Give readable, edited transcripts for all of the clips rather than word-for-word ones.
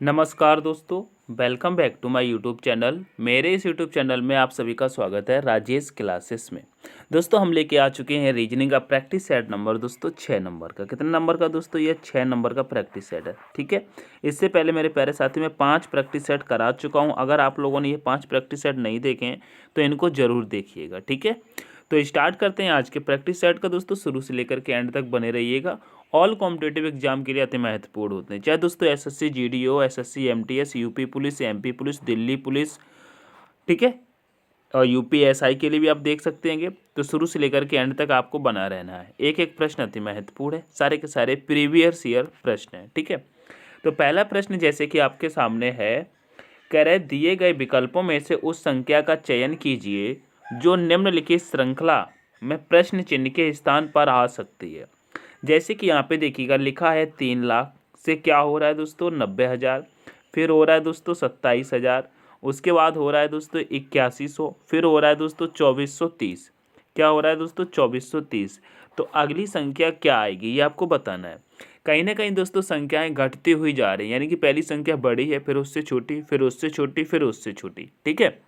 नमस्कार दोस्तों, welcome back to my YouTube channel. मेरे इस यूट्यूब चैनल में आप सभी का स्वागत है राजेश क्लासेस में। दोस्तों हम लेके आ चुके हैं रीजनिंग का प्रैक्टिस सेट नंबर दोस्तों 6 नंबर का। कितने नंबर का दोस्तों? ये 6 नंबर का प्रैक्टिस सेट है। ठीक है, इससे पहले मेरे प्यारे साथी मैं 5 प्रैक्टिस सेट करा चुका हूँ। अगर आप लोगों ने ये 5 प्रैक्टिस सेट नहीं देखे हैं तो इनको ज़रूर देखिएगा। ठीक है, तो स्टार्ट करते हैं आज के प्रैक्टिस सेट का। दोस्तों शुरू से लेकर के एंड तक बने रहिएगा। ऑल कॉम्पिटेटिव एग्जाम के लिए अति महत्वपूर्ण होते हैं, चाहे दोस्तों SSC GDO, SSC MTS, UP police, MP police, Delhi police. ठीक है, और यूपीएसआई के लिए भी आप देख सकते हैं। तो शुरू से लेकर के एंड तक आपको बना रहना है। एक एक प्रश्न अति महत्वपूर्ण है, सारे के सारे प्रीवियस ईयर प्रश्न हैं। ठीक है, तो पहला प्रश्न जैसे कि आपके सामने है, कह रहे दिए गए विकल्पों में से उस संख्या का चयन कीजिए जो निम्नलिखित श्रृंखला में प्रश्न चिन्ह के स्थान पर आ सकती है। जैसे कि यहाँ पे देखिएगा लिखा है 3 लाख से क्या हो रहा है दोस्तों 90,000, फिर हो रहा है दोस्तों 27,000, उसके बाद हो रहा है दोस्तों 8100, फिर हो रहा है दोस्तों 2430। क्या हो रहा है दोस्तों 2430। तो अगली संख्या क्या आएगी ये आपको बताना है। कहीं ना कहीं दोस्तों संख्याएं घटती हुई जा रही हैं, यानी कि पहली संख्या बड़ी है, फिर उससे छोटी, फिर उससे छोटी, फिर उससे छोटी। ठीक है,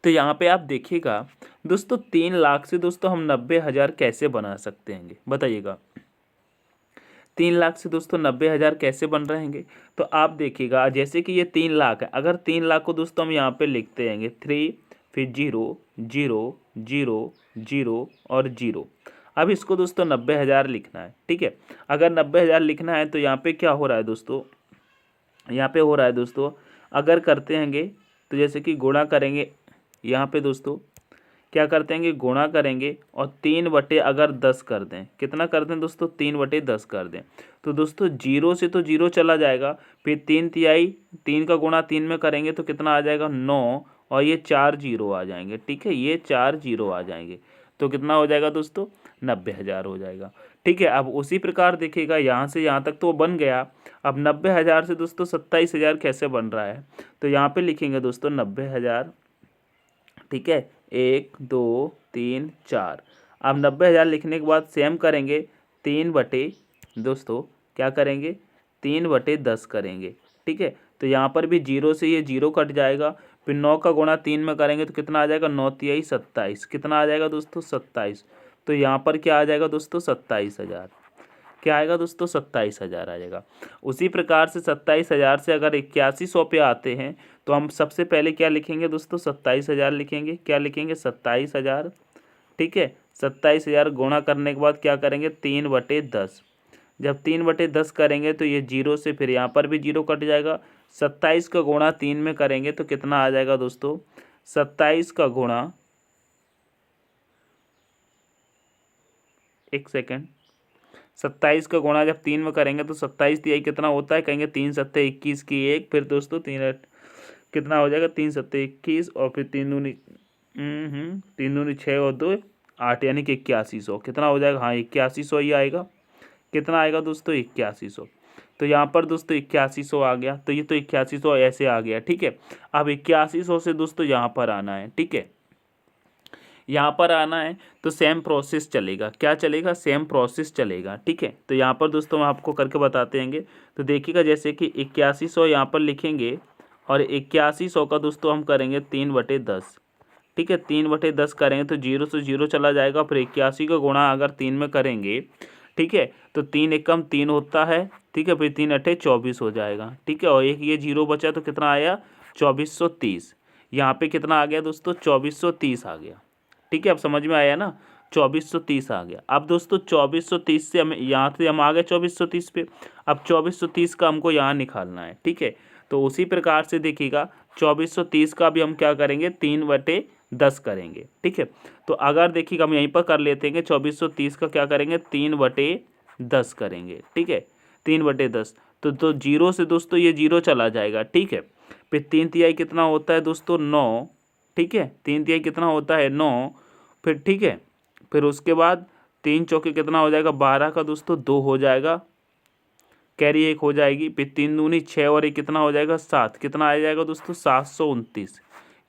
तो यहाँ पे आप देखिएगा दोस्तों 3 लाख से दोस्तों हम 90,000 कैसे बना सकते हैं, बताइएगा। 3 लाख से दोस्तों 90,000 कैसे बन रहेंगे? तो आप देखिएगा जैसे कि ये 3 लाख है, अगर 3 लाख को दोस्तों हम यहाँ पे लिखते हैं 3, फिर 0 0 0 0 और 0। अब इसको दोस्तों 90,000 लिखना है। ठीक है, अगर 90,000 लिखना है तो यहाँ पे क्या हो रहा है दोस्तों, यहाँ पे हो रहा है दोस्तों, अगर करते हैंगे तो जैसे कि गुणा करेंगे, यहाँ पे दोस्तों क्या करते हैं कि गुणा करेंगे और 3/10 अगर 10 कर दें, कितना कर दें दोस्तों 3/10 कर दें, तो दोस्तों 0 से तो 0 चला जाएगा, फिर 3 तिहाई, 3 का गुणा 3 में करेंगे तो कितना आ जाएगा 9, और ये 4 जीरो आ जाएंगे। ठीक है, ये 4 जीरो आ जाएंगे, तो कितना हो जाएगा दोस्तों 90,000 हो जाएगा। ठीक है, अब उसी प्रकार देखिएगा यहाँ से यहाँ तक तो वो बन गया। अब 90,000 से दोस्तों 27,000 कैसे बन रहा है? तो यहाँ पे लिखेंगे दोस्तों 90,000। ठीक है, 1 2 3 4। अब 90,000 लिखने के बाद सेम करेंगे, 3/, दोस्तों क्या करेंगे 3/10 करेंगे। ठीक है, तो यहाँ पर भी 0 से ये 0 कट जाएगा, फिर 9 का गुणा 3 में करेंगे तो कितना आ जाएगा 9 तिहाई 27। कितना आ जाएगा दोस्तों 27। तो यहाँ पर क्या आ जाएगा दोस्तों 27,000। क्या आएगा दोस्तों 27,000 आ जाएगा। उसी प्रकार से 27,000 से अगर 8100 पे आते हैं तो हम सबसे पहले क्या लिखेंगे दोस्तों 27,000 लिखेंगे। क्या लिखेंगे 27,000। ठीक है, 27,000 गुणा करने के बाद क्या करेंगे 3/10। जब 3/10 करेंगे तो ये 0 से फिर यहाँ पर भी 0 कट जाएगा। 27 का गुणा 3 में करेंगे तो कितना आ जाएगा दोस्तों 27 का गुणा, एक सेकेंड, 27 का गुणा जब 3 में करेंगे तो 27 तिहाई कितना होता है, कहेंगे 3 सत्ते 21 की 1, फिर दोस्तों 3 कितना हो जाएगा 3 सत्ते 21, और फिर 3 दूनी 6 और 2 8, यानी कि 8100। कितना हो जाएगा, हाँ 8100 ही आएगा। कितना आएगा दोस्तों 8100। तो यहाँ पर दोस्तों 8100 आ गया, तो ये तो 8100 ऐसे आ गया। ठीक है, अब 8100 से दोस्तों यहाँ पर आना है। ठीक है, यहाँ पर आना है तो सेम प्रोसेस चलेगा। क्या चलेगा, सेम प्रोसेस चलेगा। ठीक है, तो यहाँ पर दोस्तों हम आपको करके बताते हैं। तो देखिएगा जैसे कि 8100 यहाँ पर लिखेंगे और 8100 का दोस्तों हम करेंगे 3/10। ठीक है, 3/10 करेंगे तो 0 से 0 चला जाएगा, फिर 81 का गुणा अगर 3 में करेंगे, ठीक है, तो 3 एकम 3 होता है। ठीक है, फिर 3 × 24 हो जाएगा। ठीक है, और एक ये 0 बचा तो कितना आया 2430। यहाँ पे कितना आ गया दोस्तों 2430 आ गया। ठीक है, अब समझ में आया ना, 2430 आ गया। अब दोस्तों 2430 से हम यहाँ से हम आ गए 2430 पे। अब 2430 का हमको यहाँ निकालना है। ठीक है, तो उसी प्रकार से देखिएगा 2430 का भी हम क्या करेंगे 3/10 करेंगे। ठीक है, तो अगर देखिएगा हम यहीं पर कर लेते हैं 2430 का क्या करेंगे 3/10 करेंगे। ठीक है, 3/10, तो 0 से दोस्तों ये 0 चला जाएगा। ठीक है, फिर 3 तिहाई कितना होता है दोस्तों 9। ठीक है, 3 तिहाई कितना होता है 9। फिर ठीक है, फिर उसके बाद 3 चौके कितना हो जाएगा 12 का दोस्तों 2 हो जाएगा, कैरी 1 हो जाएगी, फिर 3 दूनी 6 और 1 कितना हो जाएगा 7। कितना आ जाएगा दोस्तों 729।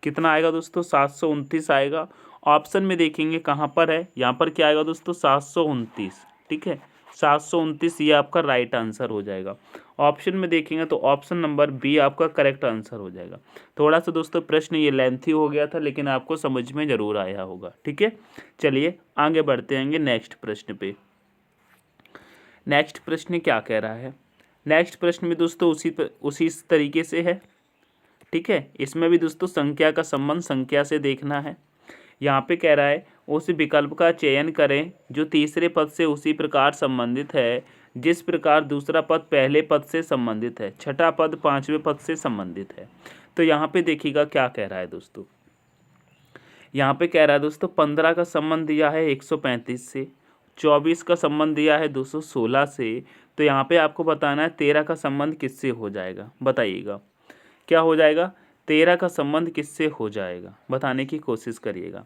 कितना आएगा दोस्तों 729 आएगा। ऑप्शन में देखेंगे कहाँ पर है, यहाँ पर क्या आएगा दोस्तों 729। ठीक है, 729 ये आपका राइट आंसर हो जाएगा। ऑप्शन में देखेंगे तो ऑप्शन नंबर बी आपका करेक्ट आंसर हो जाएगा। थोड़ा सा दोस्तों प्रश्न ये लेंथी हो गया था, लेकिन आपको समझ में ज़रूर आया होगा। ठीक है, चलिए आगे बढ़ते हैं नेक्स्ट प्रश्न पे। नेक्स्ट प्रश्न क्या कह रहा है? नेक्स्ट प्रश्न में दोस्तों उसी तरीके से है। ठीक है, इसमें भी दोस्तों संख्या का संबंध संख्या से देखना है। यहाँ पे कह रहा है उस विकल्प का चयन करें जो तीसरे पद से उसी प्रकार संबंधित है जिस प्रकार दूसरा पद पहले पद से संबंधित है, छठा पद पांचवें पद से संबंधित है। तो यहाँ पे देखिएगा क्या कह रहा है दोस्तों। यहाँ पे कह रहा है दोस्तों 15 का संबंध दिया है 135 से, 24 का संबंध दिया है 216 से। तो यहाँ पे आपको बताना है 13 का संबंध किससे हो जाएगा, बताइएगा क्या हो जाएगा। 13 का संबंध किससे हो जाएगा बताने की कोशिश करिएगा।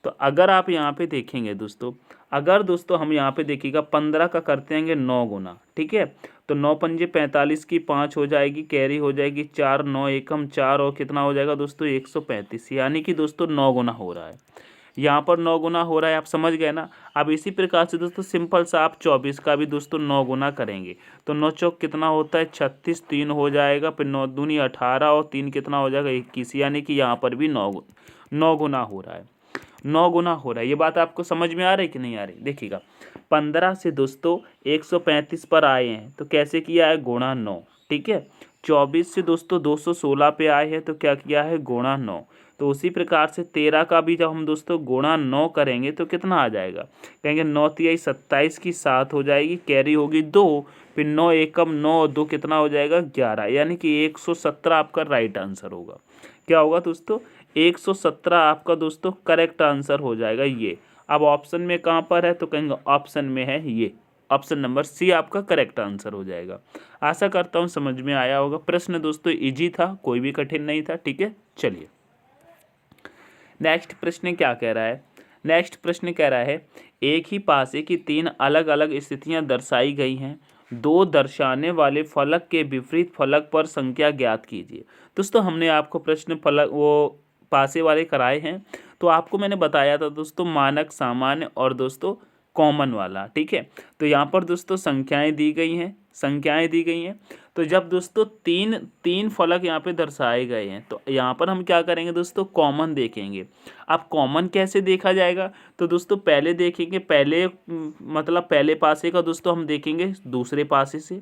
तो अगर आप यहाँ पे देखेंगे दोस्तों, अगर दोस्तों हम यहाँ पे देखिएगा 15 का करते हैं 9 गुना। ठीक है, तो 9 पंजे 45 की 5 हो जाएगी, कैरी हो जाएगी 4, 9 एकम 4 और कितना हो जाएगा दोस्तों 135, यानी कि दोस्तों 9 गुना हो रहा है। यहाँ पर 9 गुना हो रहा है, आप समझ गए ना। अब इसी प्रकार से दोस्तों सिंपल सा आप 24 का भी दोस्तों 9 गुना करेंगे तो 9 चौक कितना होता है 36, 3 हो जाएगा, फिर 9 दूनी 18 और 3 कितना हो जाएगा 21, यानी कि यहाँ पर भी 9 गुना हो रहा है। 9 गुना हो रहा है। ये बात आपको समझ में आ रही कि नहीं आ रही? देखिएगा 15 से दोस्तों 135 पर आए हैं तो कैसे किया है गुणा 9। ठीक है, 24 से दोस्तों 216 पे आए हैं तो क्या किया है गुणा 9। तो उसी प्रकार से 13 का भी जब हम दोस्तों गुणा 9 करेंगे तो कितना आ जाएगा, कहेंगे 9 तिहाई 27 की 7 हो जाएगी, कैरी होगी 2, फिर 9 एकम 9 और 2 कितना हो जाएगा 11, यानी कि 117 आपका राइट आंसर होगा। क्या होगा दोस्तों 117 आपका दोस्तों करेक्ट आंसर हो जाएगा ये। अब ऑप्शन में कहाँ पर है तो कहेंगे ऑप्शन में है ये, ऑप्शन नंबर सी आपका करेक्ट आंसर हो जाएगा। आशा करता हूँ समझ में आया होगा। प्रश्न दोस्तों इजी था, कोई भी कठिन नहीं था। ठीक है, चलिए नेक्स्ट प्रश्न क्या कह रहा है। नेक्स्ट प्रश्न कह रहा है एक ही पासे की 3 अलग अलग स्थितियां दर्शाई गई हैं, 2 दर्शाने वाले फलक के विपरीत फलक पर संख्या ज्ञात कीजिए। दोस्तों हमने आपको प्रश्न फलक वो पासे वाले कराए हैं, तो आपको मैंने बताया था दोस्तों मानक, सामान्य और दोस्तों कॉमन वाला। ठीक है, तो यहाँ पर दोस्तों संख्याएं दी गई हैं, संख्याएं दी गई हैं। तो जब दोस्तों तीन फलक यहाँ पे दर्शाए गए हैं तो यहाँ पर हम क्या करेंगे दोस्तों कॉमन देखेंगे। अब कॉमन कैसे देखा जाएगा तो दोस्तों पहले देखेंगे, पहले मतलब पहले पासे का दोस्तों हम देखेंगे दूसरे पासे से।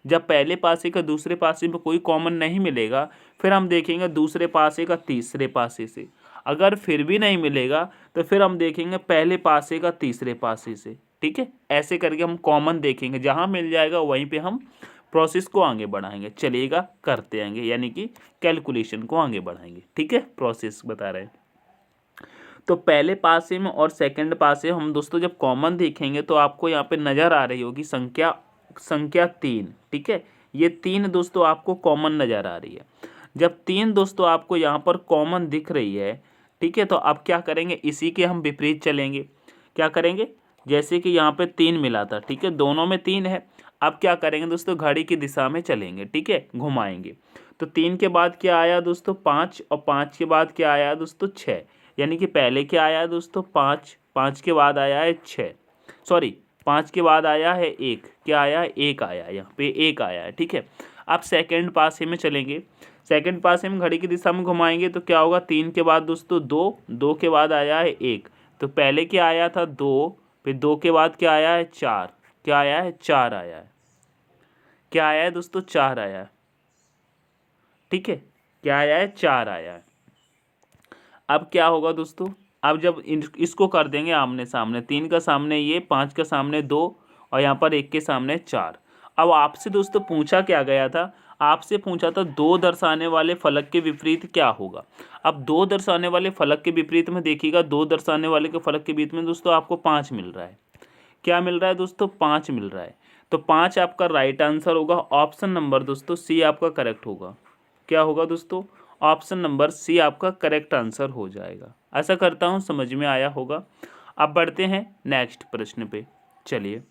जब पहले पासे का दूसरे पासे में कोई कॉमन नहीं मिलेगा फिर हम देखेंगे दूसरे पासे का तीसरे पासे से। अगर फिर भी नहीं मिलेगा तो फिर हम देखेंगे पहले पासे का तीसरे पासे से। ठीक है, ऐसे करके हम कॉमन देखेंगे, जहाँ मिल जाएगा वहीं पे हम प्रोसेस को आगे बढ़ाएंगे। चलिएगा करते आएंगे, यानी कि कैलकुलेशन को आगे बढ़ाएंगे। ठीक है, प्रोसेस बता रहे हैं। तो पहले पासे में और सेकंड पासे हम दोस्तों जब कॉमन देखेंगे तो आपको यहाँ पे नज़र आ रही होगी संख्या 3। ठीक है, ये 3 दोस्तों आपको कॉमन नज़र आ रही है। जब 3 दोस्तों आपको यहाँ पर कॉमन दिख रही है, ठीक है, तो अब क्या करेंगे इसी के हम विपरीत चलेंगे। क्या करेंगे, जैसे कि यहाँ पे 3 मिला था, ठीक है, दोनों में 3 है। अब क्या करेंगे दोस्तों घड़ी की दिशा में चलेंगे। ठीक है, घुमाएंगे तो 3 के बाद क्या आया दोस्तों 5 और 5 के बाद क्या आया दोस्तों 6, यानी कि पहले क्या आया दोस्तों 5, 5 के बाद आया है 6, सॉरी 5 के बाद आया है 1, क्या आया है 1 आया, यहाँ पे 1 आया है। ठीक है, अब सेकंड पासे में चलेंगे, सेकंड पासे में घड़ी की दिशा में घुमाएंगे तो क्या होगा 3 के बाद दोस्तों 2, 2 के बाद आया है 1, तो पहले क्या आया था 2, फिर 2 के बाद क्या आया है 4, क्या आया है 4 आया है, क्या आया है दोस्तों 4 आया है। ठीक है, क्या आया है 4 आया है। अब क्या होगा दोस्तों, अब जब इसको कर देंगे आमने सामने, 3 का सामने ये, 5 का सामने 2 और यहाँ पर 1 के सामने 4। अब आपसे दोस्तों पूछा क्या गया था, आपसे पूछा था 2 दर्शाने वाले फलक के विपरीत क्या होगा। अब 2 दर्शाने वाले फलक के विपरीत में देखिएगा, 2 दर्शाने वाले के फलक के बीच में दोस्तों आपको 5 मिल रहा है। क्या मिल रहा है दोस्तों 5 मिल रहा है, तो 5 आपका राइट आंसर होगा। ऑप्शन नंबर दोस्तों सी आपका करेक्ट होगा। क्या होगा दोस्तों, ऑप्शन नंबर सी आपका करेक्ट आंसर हो जाएगा। ऐसा करता हूँ समझ में आया होगा। अब बढ़ते हैं नेक्स्ट प्रश्न पे। चलिए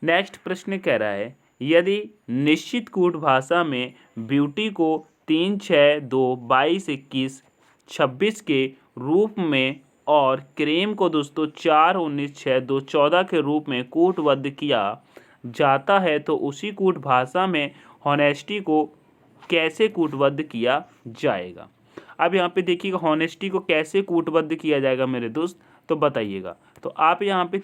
नेक्स्ट प्रश्न कह रहा है यदि निश्चित कूट भाषा में ब्यूटी को 3, 6, 2, 22, 21, 26 के रूप में और क्रेम को दोस्तों 4, 19, 6, 2, 14 के रूप में कूटबद्ध किया जाता है तो उसी कूट भाषा में हॉनेस्टी को कैसे कूटबद्ध किया जाएगा। अब यहाँ पे देखिएगा हॉनेस्टी को कैसे कूटबद्ध किया जाएगा मेरे दोस्त, तो बताइएगा। तो आप यहाँ पे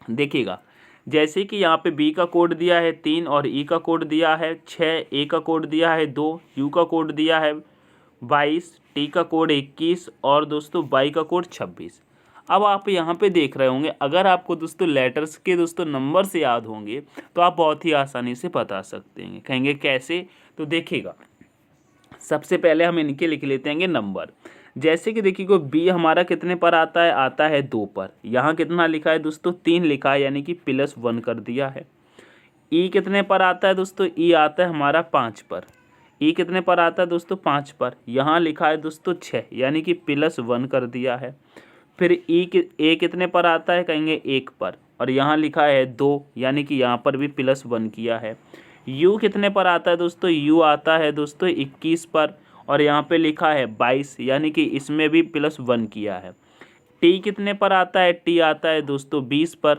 देखिएगा जैसे कि यहाँ पे बी का कोड दिया है 3 और ई का कोड दिया है 6, ए का कोड दिया है 2, यू का कोड दिया है 22, टी का कोड 21 और दोस्तों वाई का कोड 26। अब आप यहाँ पे देख रहे होंगे, अगर आपको दोस्तों लेटर्स के दोस्तों नंबर से याद होंगे तो आप बहुत ही आसानी से बता सकते हैं। कहेंगे कैसे, तो देखिएगा सबसे पहले हम इनके लिख लेते हैं नंबर। जैसे कि देखिए बी हमारा कितने पर आता है 2 पर। यहाँ कितना लिखा है दोस्तों 3 लिखा है, यानी कि +1 कर दिया है। ई कितने पर आता है दोस्तों, ई आता है हमारा 5 पर। ई कितने पर आता है दोस्तों 5 पर। यहाँ लिखा है दोस्तों 6, यानी कि +1 कर दिया है। फिर ए कितने पर आता है, कहेंगे 1 पर, और यहाँ लिखा है 2, यानी कि यहाँ पर भी +1 किया है। यू कितने पर आता है दोस्तों, यू आता है दोस्तों 21 पर, और यहाँ पे लिखा है 22, यानी कि इसमें भी +1 किया है। टी कितने पर आता है, टी आता है दोस्तों 20 पर,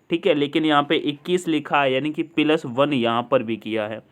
ठीक है, लेकिन यहाँ पे 21 लिखा है, यानी कि +1 यहाँ पर भी किया है।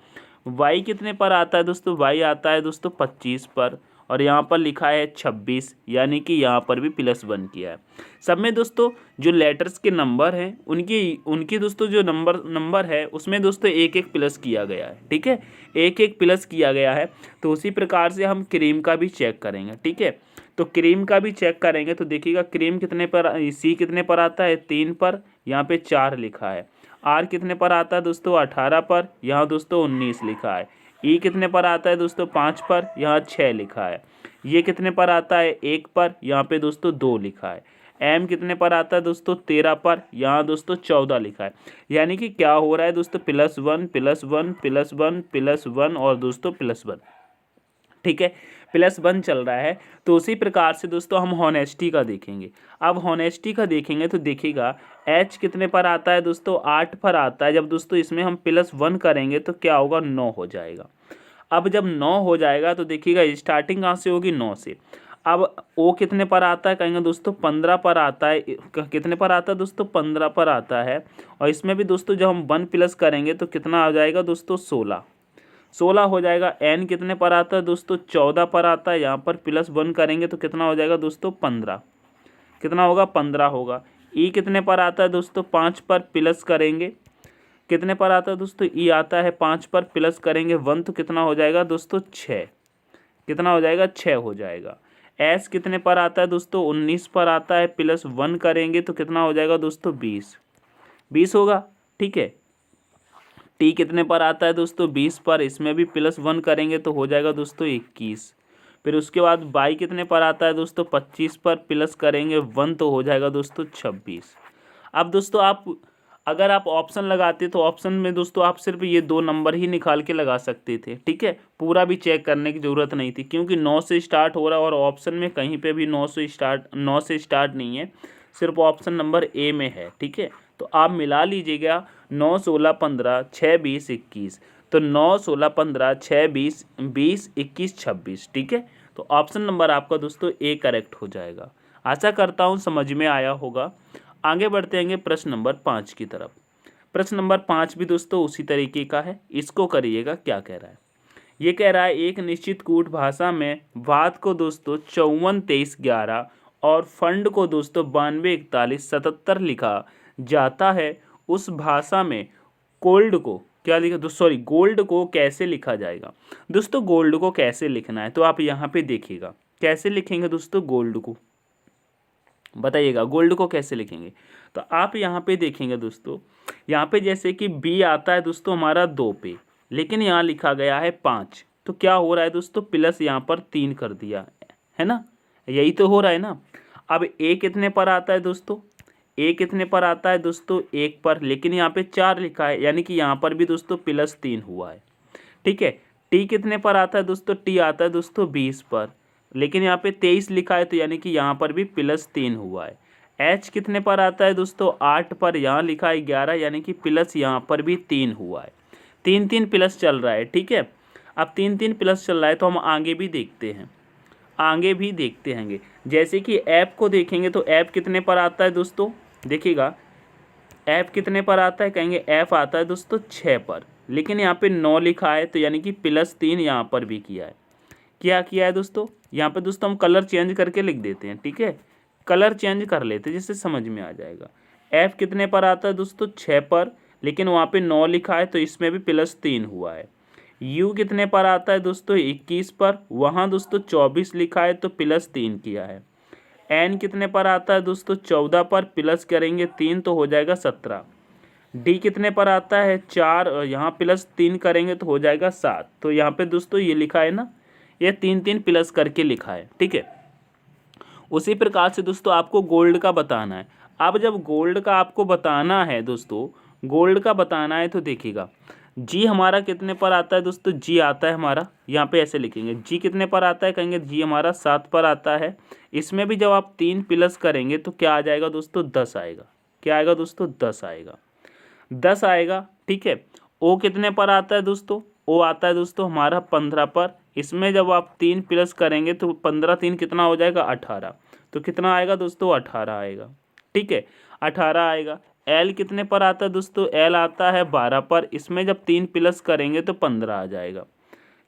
वाई कितने पर आता है दोस्तों, वाई आता है दोस्तों 25 पर, और यहाँ पर लिखा है 26, यानी कि यहाँ पर भी +1 किया है। सब में दोस्तों जो लेटर्स के नंबर हैं उनकी दोस्तों जो नंबर है उसमें दोस्तों एक एक प्लस किया गया है, ठीक है, एक एक प्लस किया गया है। तो उसी प्रकार से हम क्रीम का भी चेक करेंगे, ठीक है। तो क्रीम का भी चेक करेंगे तो देखिएगा क्रीम कितने पर, सी कितने पर आता है 3 पर, यहाँ पे 4 लिखा है। आर कितने पर आता है दोस्तों 18 पर, यहाँ दोस्तों 19 लिखा है। ई कितने पर आता है दोस्तों 5 पर, यहाँ 6 लिखा है। ये कितने पर आता है 1 पर, यहाँ पे दोस्तों 2 लिखा है। एम कितने पर आता है दोस्तों 13 पर, यहाँ दोस्तों 14 लिखा है। यानी कि क्या हो रहा है दोस्तों +1 +1 +1 +1 और दोस्तों +1, ठीक है, +1 चल रहा है। तो उसी प्रकार से दोस्तों हम हॉनेस्टी का देखेंगे। अब हॉनेस्टी का देखेंगे तो देखिएगा एच कितने पर आता है दोस्तों 8 पर आता है। जब दोस्तों इसमें हम +1 करेंगे तो क्या होगा 9 हो जाएगा। अब जब 9 हो जाएगा तो देखिएगा स्टार्टिंग कहाँ से होगी 9 से। अब ओ कितने पर आता है, कहेंगे दोस्तों 15 पर आता है। कितने पर आता है दोस्तों 15 पर आता है। और इसमें भी दोस्तों जब हम 1 प्लस करेंगे तो कितना आ जाएगा दोस्तों 16 हो जाएगा। एन कितने पर आता है दोस्तों 14 पर आता है। यहाँ पर +1 करेंगे तो कितना हो जाएगा दोस्तों 15, कितना होगा 15 होगा। ई कितने पर आता है दोस्तों 5 पर, प्लस करेंगे कितने पर आता है दोस्तों, ई आता है 5 पर, प्लस करेंगे 1 तो कितना हो जाएगा दोस्तों 6, कितना हो जाएगा 6 हो जाएगा। एस कितने पर आता है दोस्तों 19 पर आता है, +1 करेंगे तो कितना हो जाएगा दोस्तों 20 होगा, ठीक है। टी कितने पर आता है दोस्तों 20 पर, इसमें भी +1 करेंगे तो हो जाएगा दोस्तों 21। फिर उसके बाद बाई कितने पर आता है दोस्तों 25 पर, प्लस करेंगे 1 तो हो जाएगा दोस्तों 26। अब दोस्तों अगर आप ऑप्शन लगाते तो ऑप्शन में दोस्तों आप सिर्फ ये 2 नंबर ही निकाल के लगा सकते थे, ठीक है, पूरा भी चेक करने की ज़रूरत नहीं थी, क्योंकि 9 से स्टार्ट हो रहा है और ऑप्शन में कहीं पे भी 9 से स्टार्ट नहीं है, सिर्फ ऑप्शन नंबर ए में है, ठीक है। तो आप मिला लीजिएगा 9, 16, 15, 6, 20, 21, तो 9, 16, 15, 6, 20, 20, 21, 26, ठीक है। तो ऑप्शन नंबर आपका दोस्तों ए करेक्ट हो जाएगा। आशा करता हूँ समझ में आया होगा। आगे बढ़ते हैं प्रश्न नंबर 5 की तरफ। प्रश्न नंबर 5 भी दोस्तों उसी तरीके का है, इसको करिएगा क्या कह रहा है। ये कह रहा है एक निश्चित कूट भाषा में वाद को दोस्तों 54, 23, 11 और फंड को दोस्तों 92, 41, 77 लिखा जाता है। उस भाषा में गोल्ड को कैसे लिखा जाएगा। दोस्तों गोल्ड को कैसे लिखना है तो आप यहाँ पे देखिएगा कैसे लिखेंगे दोस्तों गोल्ड को, बताइएगा गोल्ड को कैसे लिखेंगे। तो आप यहाँ पे देखेंगे दोस्तों, यहाँ पे जैसे कि बी आता है दोस्तों हमारा 2 पे, लेकिन यहाँ लिखा गया है 5, तो क्या हो रहा है दोस्तों प्लस यहाँ पर 3 कर दिया है ना, यही तो हो रहा है ना। अब ए कितने पर आता है दोस्तों, ए कितने पर आता है दोस्तों 1 पर, लेकिन यहाँ पे 4 लिखा है, यानी कि यहाँ पर भी दोस्तों +3 हुआ है, ठीक है। टी कितने पर आता है दोस्तों, टी आता है दोस्तों 20 पर, लेकिन यहाँ पे 23 लिखा है, तो यानी कि यहाँ पर भी +3 हुआ है। एच कितने पर आता है दोस्तों 8 पर, यहाँ लिखा है 11, यानी कि प्लस यहाँ पर भी 3 हुआ है। 3 प्लस चल रहा है, ठीक है। अब 3 प्लस चल रहा है तो हम आगे भी देखते हैं, जैसे कि ऐप को देखेंगे तो ऐप कितने पर आता है दोस्तों, देखिएगा एफ कितने पर आता है, कहेंगे एफ आता है दोस्तों 6 पर, लेकिन यहाँ पे 9 लिखा है तो यानी कि +3 यहाँ पर भी किया है। क्या किया है दोस्तों, यहाँ पे दोस्तों हम कलर चेंज करके लिख देते हैं, ठीक है, कलर चेंज कर लेते हैं जिससे समझ में आ जाएगा। एफ कितने पर आता है दोस्तों 6 पर, लेकिन वहाँ पे 9 लिखा है तो इसमें भी +3 हुआ है। यू कितने पर आता है दोस्तों 21 पर, वहाँ दोस्तों 24 लिखा है तो +3 किया है। एन कितने पर आता है दोस्तों 14 पर, प्लस करेंगे 3 तो हो जाएगा 17। डी कितने पर आता है 4, यहाँ +3 करेंगे तो हो जाएगा 7। तो यहाँ पे दोस्तों ये लिखा है ना, ये 3 प्लस करके लिखा है, ठीक है। उसी प्रकार से दोस्तों आपको गोल्ड का बताना है। अब जब गोल्ड का आपको बताना है दोस्तों, गोल्ड का बताना है तो देखिएगा जी हमारा कितने पर आता है दोस्तों, जी आता है हमारा, यहाँ पे ऐसे लिखेंगे जी कितने पर आता है, कहेंगे जी हमारा 7 पर आता है। इसमें भी जब आप 3 प्लस करेंगे तो क्या आ जाएगा दोस्तों 10 आएगा। क्या आएगा दोस्तों 10 आएगा, 10 आएगा, ठीक है। ओ कितने पर आता है दोस्तों, ओ आता है दोस्तों हमारा 15 पर। इसमें जब आप 3 प्लस करेंगे तो 15 3 कितना हो जाएगा 18, तो कितना आएगा दोस्तों 18 आएगा, ठीक है, 18 आएगा। एल कितने पर आता है दोस्तों, एल आता है 12 पर। इसमें जब 3 प्लस करेंगे तो 15 आ जाएगा।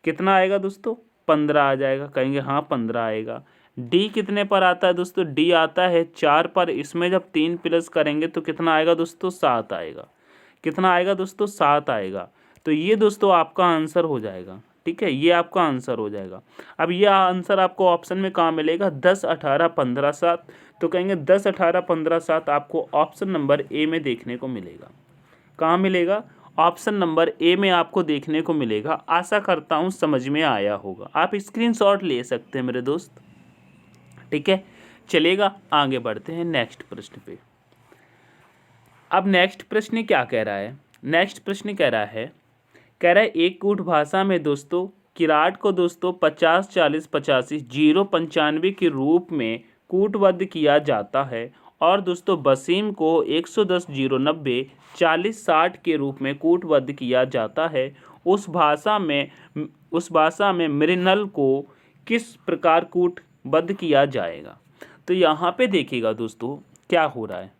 कितना आएगा दोस्तों 15 आ जाएगा, कहेंगे हाँ 15 आएगा। डी कितने पर आता है दोस्तों, डी आता है 4 पर। इसमें जब 3 प्लस करेंगे तो कितना आएगा दोस्तों 7 आएगा। कितना आएगा दोस्तों 7 आएगा। तो ये दोस्तों आपका आंसर हो जाएगा, ठीक है, ये आपका आंसर हो जाएगा। अब ये आंसर आपको ऑप्शन में कहाँ मिलेगा, 10 18 15 7। तो कहेंगे 10 18 15 7 आपको ऑप्शन नंबर ए में देखने को मिलेगा। कहाँ मिलेगा, ऑप्शन नंबर ए में आपको देखने को मिलेगा। आशा करता हूँ समझ में आया होगा। आप स्क्रीनशॉट ले सकते हैं मेरे दोस्त, ठीक है। चलेगा, आगे बढ़ते हैं नेक्स्ट प्रश्न पे। अब नेक्स्ट प्रश्न क्या कह रहा है, नेक्स्ट प्रश्न कह रहा है एक कूट भाषा में दोस्तों किराट को दोस्तों 50 40 85 0 95 के रूप में कूटबद्ध किया जाता है, और दोस्तों वसीम को 110 0 90 40 60 के रूप में कूटबद्ध किया जाता है। उस भाषा में मृणल को किस प्रकार कूटबद्ध किया जाएगा। तो यहाँ पे देखिएगा दोस्तों क्या हो रहा है,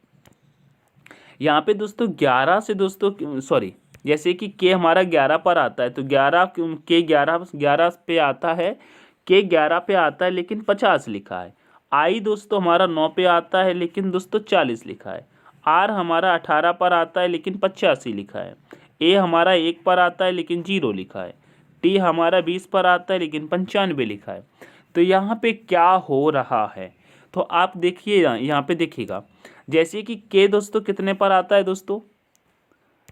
यहाँ पे दोस्तों 11 से दोस्तों सॉरी, जैसे कि के हमारा 11 पर आता है तो 11 के 11 पे आता है, के 11 पे आता है लेकिन 50 लिखा है। आई दोस्तों हमारा 9 पे आता है लेकिन दोस्तों 40 लिखा है। आर हमारा 18 पर आता है लेकिन 85 लिखा है। ए हमारा 1 पर आता है लेकिन 0 लिखा है। टी हमारा 20 पर आता है लेकिन 95 लिखा है। तो यहाँ पे क्या हो रहा है, तो आप देखिए यहाँ पे देखिएगा, जैसे कि के दोस्तों कितने पर आता है दोस्तों,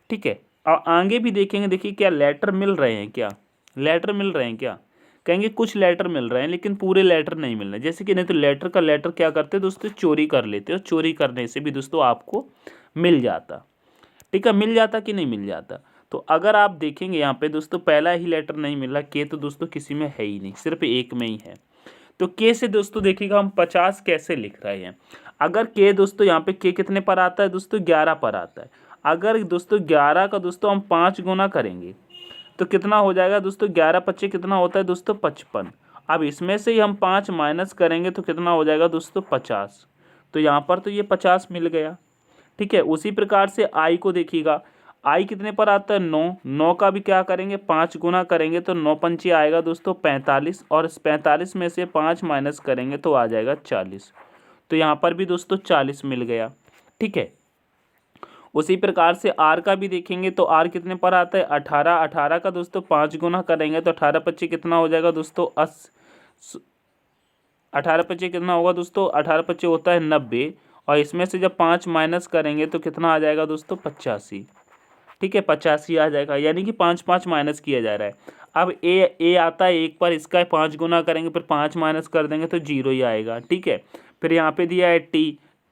ठीक है। और आगे भी देखेंगे, देखिए क्या लेटर मिल रहे हैं, क्या लेटर मिल रहे हैं, क्या कहेंगे कुछ लेटर मिल रहे हैं लेकिन पूरे लेटर नहीं मिल रहे। जैसे कि नहीं तो लेटर का लेटर क्या करते हैं दोस्तों, चोरी कर लेते हो, चोरी करने से भी दोस्तों आपको मिल जाता, ठीक है, मिल जाता कि नहीं मिल जाता। तो अगर आप देखेंगे यहाँ पे दोस्तों पहला ही लेटर नहीं मिल रहा, के तो दोस्तों किसी में है ही नहीं, सिर्फ एक में ही है। तो के से दोस्तों देखिएगा हम 50 कैसे लिख रहे हैं। अगर के दोस्तों यहाँ पे के कितने पर आता है दोस्तों 11 पर आता है। अगर दोस्तों 11 का दोस्तों हम 5 गुना करेंगे तो कितना हो जाएगा दोस्तों, 11 25 कितना होता है दोस्तों 55। अब इसमें से ही हम 5 माइनस करेंगे तो कितना हो जाएगा दोस्तों 50। तो यहाँ पर तो ये 50 मिल गया, ठीक है। उसी प्रकार से आई को देखिएगा, आई कितने पर आता है 9, 9 का भी क्या करेंगे 5 गुना करेंगे तो 9 पंचे आएगा दोस्तों 45, और इस 45 में से 5 माइनस करेंगे तो आ जाएगा 40। तो यहाँ पर भी दोस्तों 40 मिल गया, ठीक है। उसी प्रकार से आर का भी देखेंगे तो आर कितने पर आता है 18, 18 का दोस्तों 5 गुना करेंगे तो 18 25 कितना हो जाएगा दोस्तों 18 25 कितना होगा दोस्तों, 18 25 होता है 90, और इसमें से जब 5 माइनस करेंगे तो कितना आ जाएगा दोस्तों 85, ठीक है, 85 आ जाएगा। यानी कि 5 5 माइनस किया जा रहा है। अब ए आता है 1 पर, इसका 5 गुना करेंगे फिर 5 माइनस कर देंगे तो 0 ही आएगा, ठीक है। फिर यहाँ पे दिया है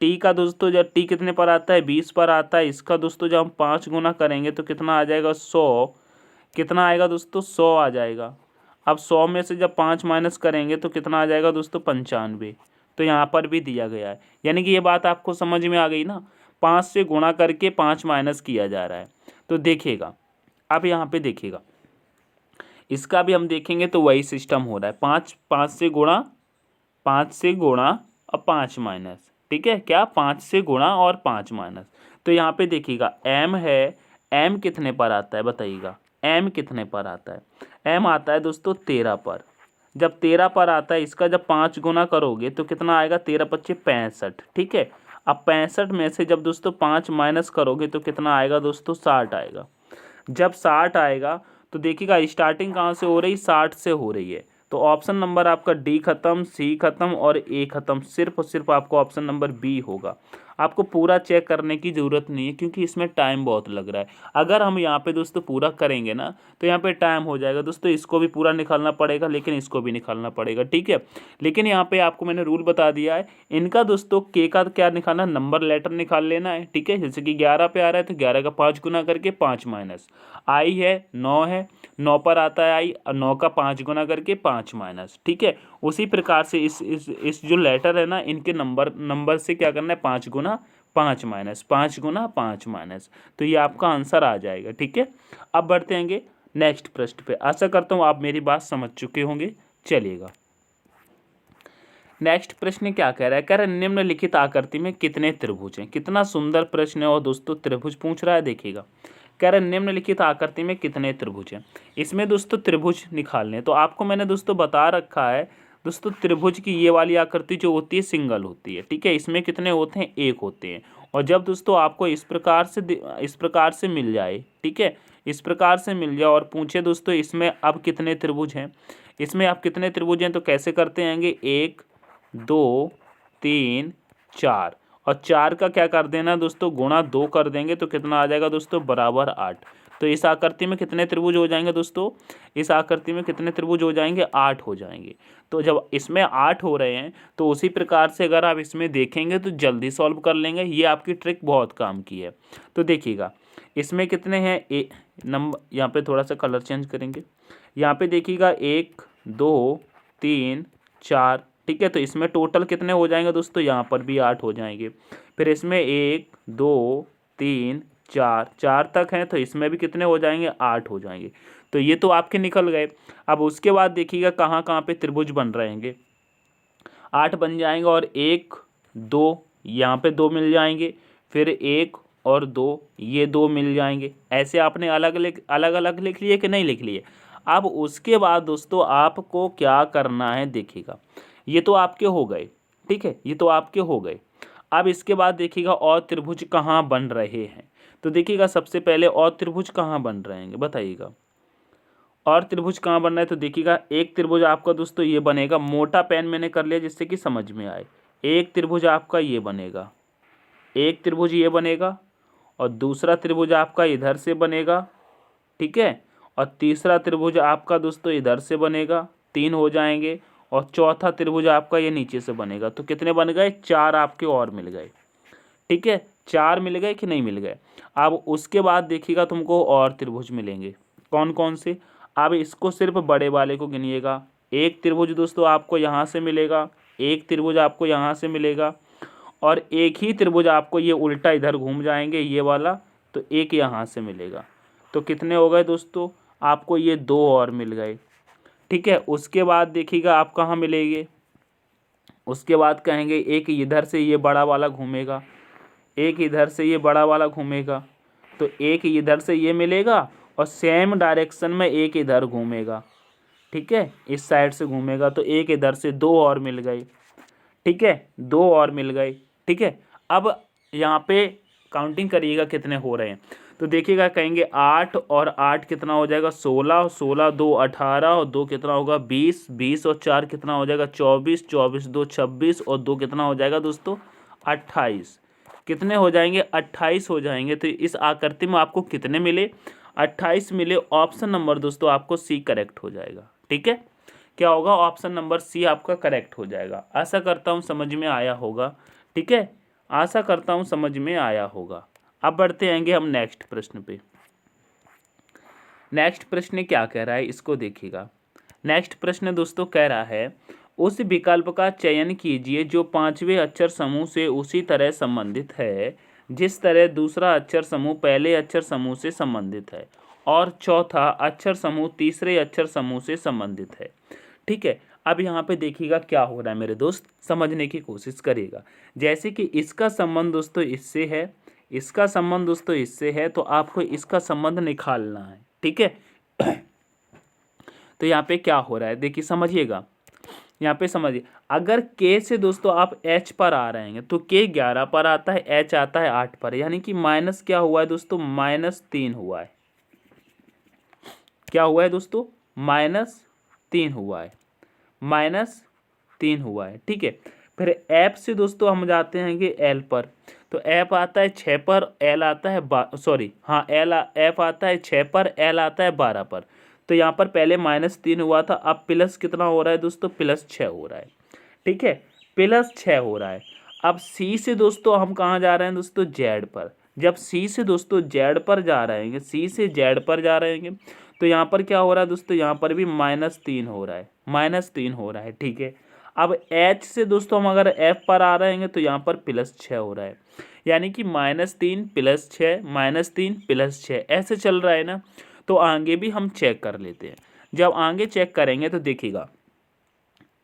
टी का दोस्तों जब टी कितने पर आता है 20 पर आता है। इसका दोस्तों जब हम 5 गुना करेंगे तो कितना आ जाएगा 100, कितना आएगा दोस्तों 100 आ जाएगा। अब 100 में से जब 5 माइनस करेंगे तो कितना आ जाएगा दोस्तों 95। तो यहाँ पर भी दिया गया है, यानी कि ये बात आपको समझ में आ गई ना, 5 से गुणा करके 5 माइनस किया जा रहा है। तो देखिएगा अब यहाँ पे देखिएगा, इसका भी हम देखेंगे तो वही सिस्टम हो रहा है, 5 से गुणा, 5 से गुणा और 5 माइनस, ठीक है, क्या 5 से गुणा और 5 माइनस। तो यहाँ पे देखिएगा m है, m कितने पर आता है बताइएगा, m कितने पर आता है, m आता है दोस्तों 13 पर। जब 13 पर आता है, इसका जब 5 गुना करोगे तो कितना आएगा, 13 पच्चीस 65, ठीक है। अब 65 में से जब दोस्तों 5 माइनस करोगे तो कितना आएगा दोस्तों, 60 आएगा। जब 60 आएगा तो देखिएगा स्टार्टिंग कहाँ से हो रही, 60 से हो रही है। तो ऑप्शन नंबर आपका डी खत्म, सी खत्म और ए खत्म, सिर्फ और सिर्फ आपको ऑप्शन नंबर बी होगा। आपको पूरा चेक करने की ज़रूरत नहीं है क्योंकि इसमें टाइम बहुत लग रहा है। अगर हम यहाँ पे दोस्तों पूरा करेंगे ना तो यहाँ पे टाइम हो जाएगा दोस्तों, इसको भी पूरा निकालना पड़ेगा लेकिन इसको भी निकालना पड़ेगा, ठीक है। लेकिन यहाँ पे आपको मैंने रूल बता दिया है इनका दोस्तों, के का क्या निकालना, नंबर लेटर निकाल लेना है, ठीक है। जैसे कि 11 पे आ रहा है तो 11 का 5 गुना करके 5 माइनस, आई है 9 है, 9 पर आता है आई, 9 का 5 गुना करके 5 माइनस, ठीक है। उसी प्रकार से इस जो लेटर है ना, इनके नंबर से क्या करना है, 5 गुना 5 माइनस, 5 गुना 5 माइनस, तो ये आपका आंसर आ जाएगा, ठीक है। अब बढ़ते हैं नेक्स्ट प्रश्न पे। आशा करता हूँ आप मेरी बात समझ चुके होंगे। चलिएगा नेक्स्ट प्रश्न क्या कह रहा है, कह रहा है निम्नलिखित आकृति में कितने त्रिभुज हैं। कितना सुंदर प्रश्न है और दोस्तों त्रिभुज पूछ रहा है, देखिएगा। कह रहा है निम्नलिखित आकृति में कितने त्रिभुज हैं। इसमें दोस्तों त्रिभुज निकालने, तो आपको मैंने दोस्तों बता रखा है दोस्तों, त्रिभुज की ये वाली आकृति जो होती है सिंगल होती है, ठीक है। इसमें कितने होते हैं, एक होते हैं। और जब दोस्तों आपको इस प्रकार से मिल जाए, ठीक है, इस प्रकार से मिल जाए और पूछे दोस्तों इसमें अब कितने त्रिभुज हैं, इसमें अब कितने त्रिभुज हैं, तो कैसे करते हैंगे, 1 2 3 4, और 4 का क्या कर देना दोस्तों, गुणा 2 कर देंगे तो कितना आ जाएगा दोस्तों, बराबर 8। तो इस आकृति में कितने त्रिभुज हो जाएंगे दोस्तों, इस आकृति में कितने त्रिभुज हो जाएंगे, 8 हो जाएंगे। तो जब इसमें 8 हो रहे हैं तो उसी प्रकार से अगर आप इसमें देखेंगे तो जल्दी सॉल्व कर लेंगे। ये आपकी ट्रिक बहुत काम की है। तो देखिएगा इसमें कितने हैं, नंबर यहाँ पे थोड़ा सा कलर चेंज करेंगे। यहाँ पे देखिएगा 1 2 3 4, ठीक है। तो इसमें टोटल कितने हो जाएंगे दोस्तों, यहाँ पर भी 8 हो जाएंगे। फिर इसमें 1 2 3 4, 4 तक हैं तो इसमें भी कितने हो जाएंगे, 8 हो जाएंगे। तो ये तो आपके निकल गए। अब उसके बाद देखिएगा कहाँ कहाँ पे त्रिभुज बन रहेंगे, 8 बन जाएंगे और 1 2 यहाँ पे 2 मिल जाएंगे, फिर 1 और 2 ये 2 मिल जाएंगे। ऐसे आपने अलग अलग लिख लिए कि नहीं लिख लिए। अब उसके बाद दोस्तों आपको क्या करना है, देखिएगा ये तो आपके हो गए, ठीक है, ये तो आपके हो गए। अब इसके बाद देखिएगा और त्रिभुज कहाँ बन रहे हैं। तो देखिएगा सबसे पहले और त्रिभुज कहाँ बन रहे हैं बताइएगा, और त्रिभुज कहाँ बन रहा है। तो देखिएगा एक त्रिभुज आपका दोस्तों ये बनेगा, मोटा पेन मैंने कर लिया जिससे कि समझ में आए। एक त्रिभुज आपका ये बनेगा, एक त्रिभुज ये बनेगा, और दूसरा त्रिभुज आपका इधर से बनेगा, ठीक है, और तीसरा त्रिभुज आपका दोस्तों इधर से बनेगा, 3 हो जाएंगे, और चौथा त्रिभुज आपका ये नीचे से बनेगा। तो कितने बन गए, 4 आपके और मिल गए, ठीक है, 4 मिल गए कि नहीं मिल गए। अब उसके बाद देखिएगा तुमको और त्रिभुज मिलेंगे, कौन कौन से। अब इसको सिर्फ बड़े वाले को गिनिएगा। एक त्रिभुज दोस्तों आपको यहाँ से मिलेगा, एक त्रिभुज आपको यहाँ से मिलेगा, और एक ही त्रिभुज आपको ये उल्टा इधर घूम जाएंगे ये वाला, तो एक यहाँ से मिलेगा। तो कितने हो गए दोस्तों, आपको ये 2 और मिल गए, ठीक है। उसके बाद देखिएगा आप कहाँ मिलेंगे, उसके बाद कहेंगे एक इधर से ये बड़ा वाला घूमेगा, एक इधर से ये बड़ा वाला घूमेगा, तो एक इधर से ये मिलेगा और सेम डायरेक्शन में एक इधर घूमेगा, ठीक है, इस साइड से घूमेगा। तो एक इधर से 2 और मिल गए, ठीक है, 2 और मिल गए, ठीक है। अब यहाँ पे काउंटिंग करिएगा कितने हो रहे हैं। तो देखिएगा कहेंगे 8 और 8 कितना हो जाएगा, 16, 16 2 18, और 2 कितना होगा 20, 20 और 4 कितना हो जाएगा 24, 24 2 26, और 2 कितना हो जाएगा दोस्तों 28। कितने हो जाएंगे, 28 हो जाएंगे। तो इस आकृति में आपको कितने मिले, 28 मिले। ऑप्शन नंबर दोस्तों आपको सी करेक्ट हो जाएगा, ठीक है। क्या होगा, ऑप्शन नंबर सी आपका करेक्ट हो जाएगा। आशा करता हूँ समझ में आया होगा, ठीक है, आशा करता हूँ समझ में आया होगा। अब बढ़ते आएंगे हम नेक्स्ट प्रश्न पे। नेक्स्ट प्रश्न क्या कह रहा है इसको देखिएगा। नेक्स्ट प्रश्न दोस्तों कह रहा है उस विकल्प का चयन कीजिए जो 5वें अक्षर समूह से उसी तरह संबंधित है जिस तरह दूसरा अक्षर समूह पहले अक्षर समूह से संबंधित है और चौथा अक्षर समूह तीसरे अक्षर समूह से संबंधित है, ठीक है। अब यहाँ पे देखिएगा क्या हो रहा है मेरे दोस्त, समझने की कोशिश करिएगा। जैसे कि इसका संबंध दोस्तों इससे है, इसका संबंध दोस्तों इससे है, तो आपको इसका संबंध निकालना है, ठीक है। तो यहाँ पे क्या हो रहा है देखिए, समझिएगा, यहाँ पे समझिए, अगर k से दोस्तों आप h पर आ रहे हैं तो k 11 पर आता है, h आता है 8 पर, यानी कि माइनस क्या हुआ है दोस्तों, -3 हुआ है। क्या हुआ है दोस्तों, -3 हुआ है, -3 हुआ है, ठीक है। फिर f से दोस्तों हम जाते हैं कि l पर, तो f आता है 6 पर, l आता है f आता है 6 पर, l आता है 12 पर। तो यहाँ पर पहले -3 हुआ था, अब प्लस कितना हो रहा है दोस्तों, +6 हो रहा है, ठीक है, +6 हो रहा है। अब C से दोस्तों हम कहाँ जा रहे हैं दोस्तों, Z पर। जब C से दोस्तों Z पर जा रहे हैं, C से Z पर जा रहे हैं, तो यहाँ पर क्या हो रहा है दोस्तों, यहाँ पर भी -3 हो रहा है, -3 हो रहा है, ठीक है। अब H से दोस्तों हम अगर F पर आ रहे हैं तो यहाँ पर +6 हो रहा है, यानी कि -3 +6 -3 +6 ऐसे चल रहा है ना। तो आगे भी हम चेक कर लेते हैं। जब आगे चेक करेंगे तो देखिएगा,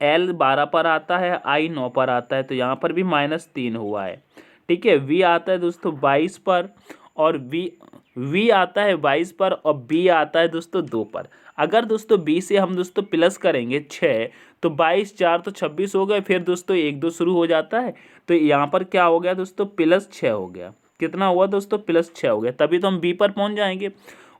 L 12 पर आता है, I 9 पर आता है, तो यहाँ पर भी -3 हुआ है, ठीक है। V आता है दोस्तों 22 पर, और V आता है 22 पर, और B आता है दोस्तों 2 पर। अगर दोस्तों B से हम दोस्तों प्लस करेंगे 6, तो 22 4 तो 26 हो गए, फिर दोस्तों 1 2 शुरू हो जाता है, तो यहाँ पर क्या हो गया दोस्तों, +6 हो गया। कितना हुआ दोस्तों, +6 हो गया, तभी तो हम B पर पहुँच जाएंगे।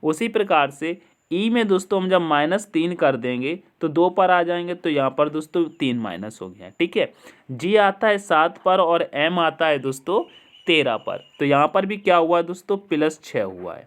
उसी प्रकार से ई में दोस्तों हम जब -3 कर देंगे तो 2 पर आ जाएंगे, तो यहाँ पर दोस्तों 3 माइनस हो गया, ठीक है। जी आता है 7 पर, और एम आता है दोस्तों 13 पर, तो यहाँ पर भी क्या हुआ है दोस्तों, +6 हुआ है,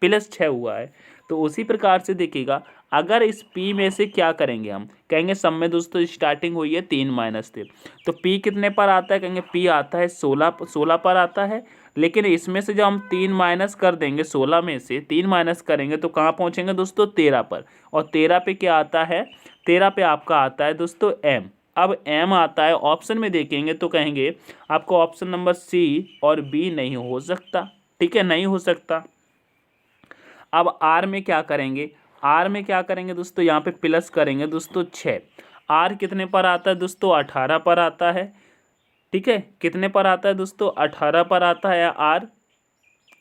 +6 हुआ है। तो उसी प्रकार से देखिएगा, अगर इस P में से क्या करेंगे, हम कहेंगे सब में दोस्तों स्टार्टिंग हुई है 3 -3, तो P कितने पर आता है, कहेंगे P आता है 16 पर आता है। लेकिन इसमें से जब हम 3 माइनस कर देंगे, 16 में से 3 माइनस करेंगे तो कहाँ पहुँचेंगे दोस्तों, 13 पर, और 13 पे क्या आता है, 13 पे आपका आता है दोस्तों M। अब M आता है, ऑप्शन में देखेंगे तो कहेंगे आपको ऑप्शन नंबर C और B नहीं हो सकता, ठीक है, नहीं हो सकता। अब R में क्या करेंगे, R में क्या करेंगे दोस्तों, यहाँ पे प्लस करेंगे दोस्तों 6। R कितने पर आता है दोस्तों, 18 पर आता है, ठीक है। कितने पर आता है दोस्तों, 18 पर आता है R,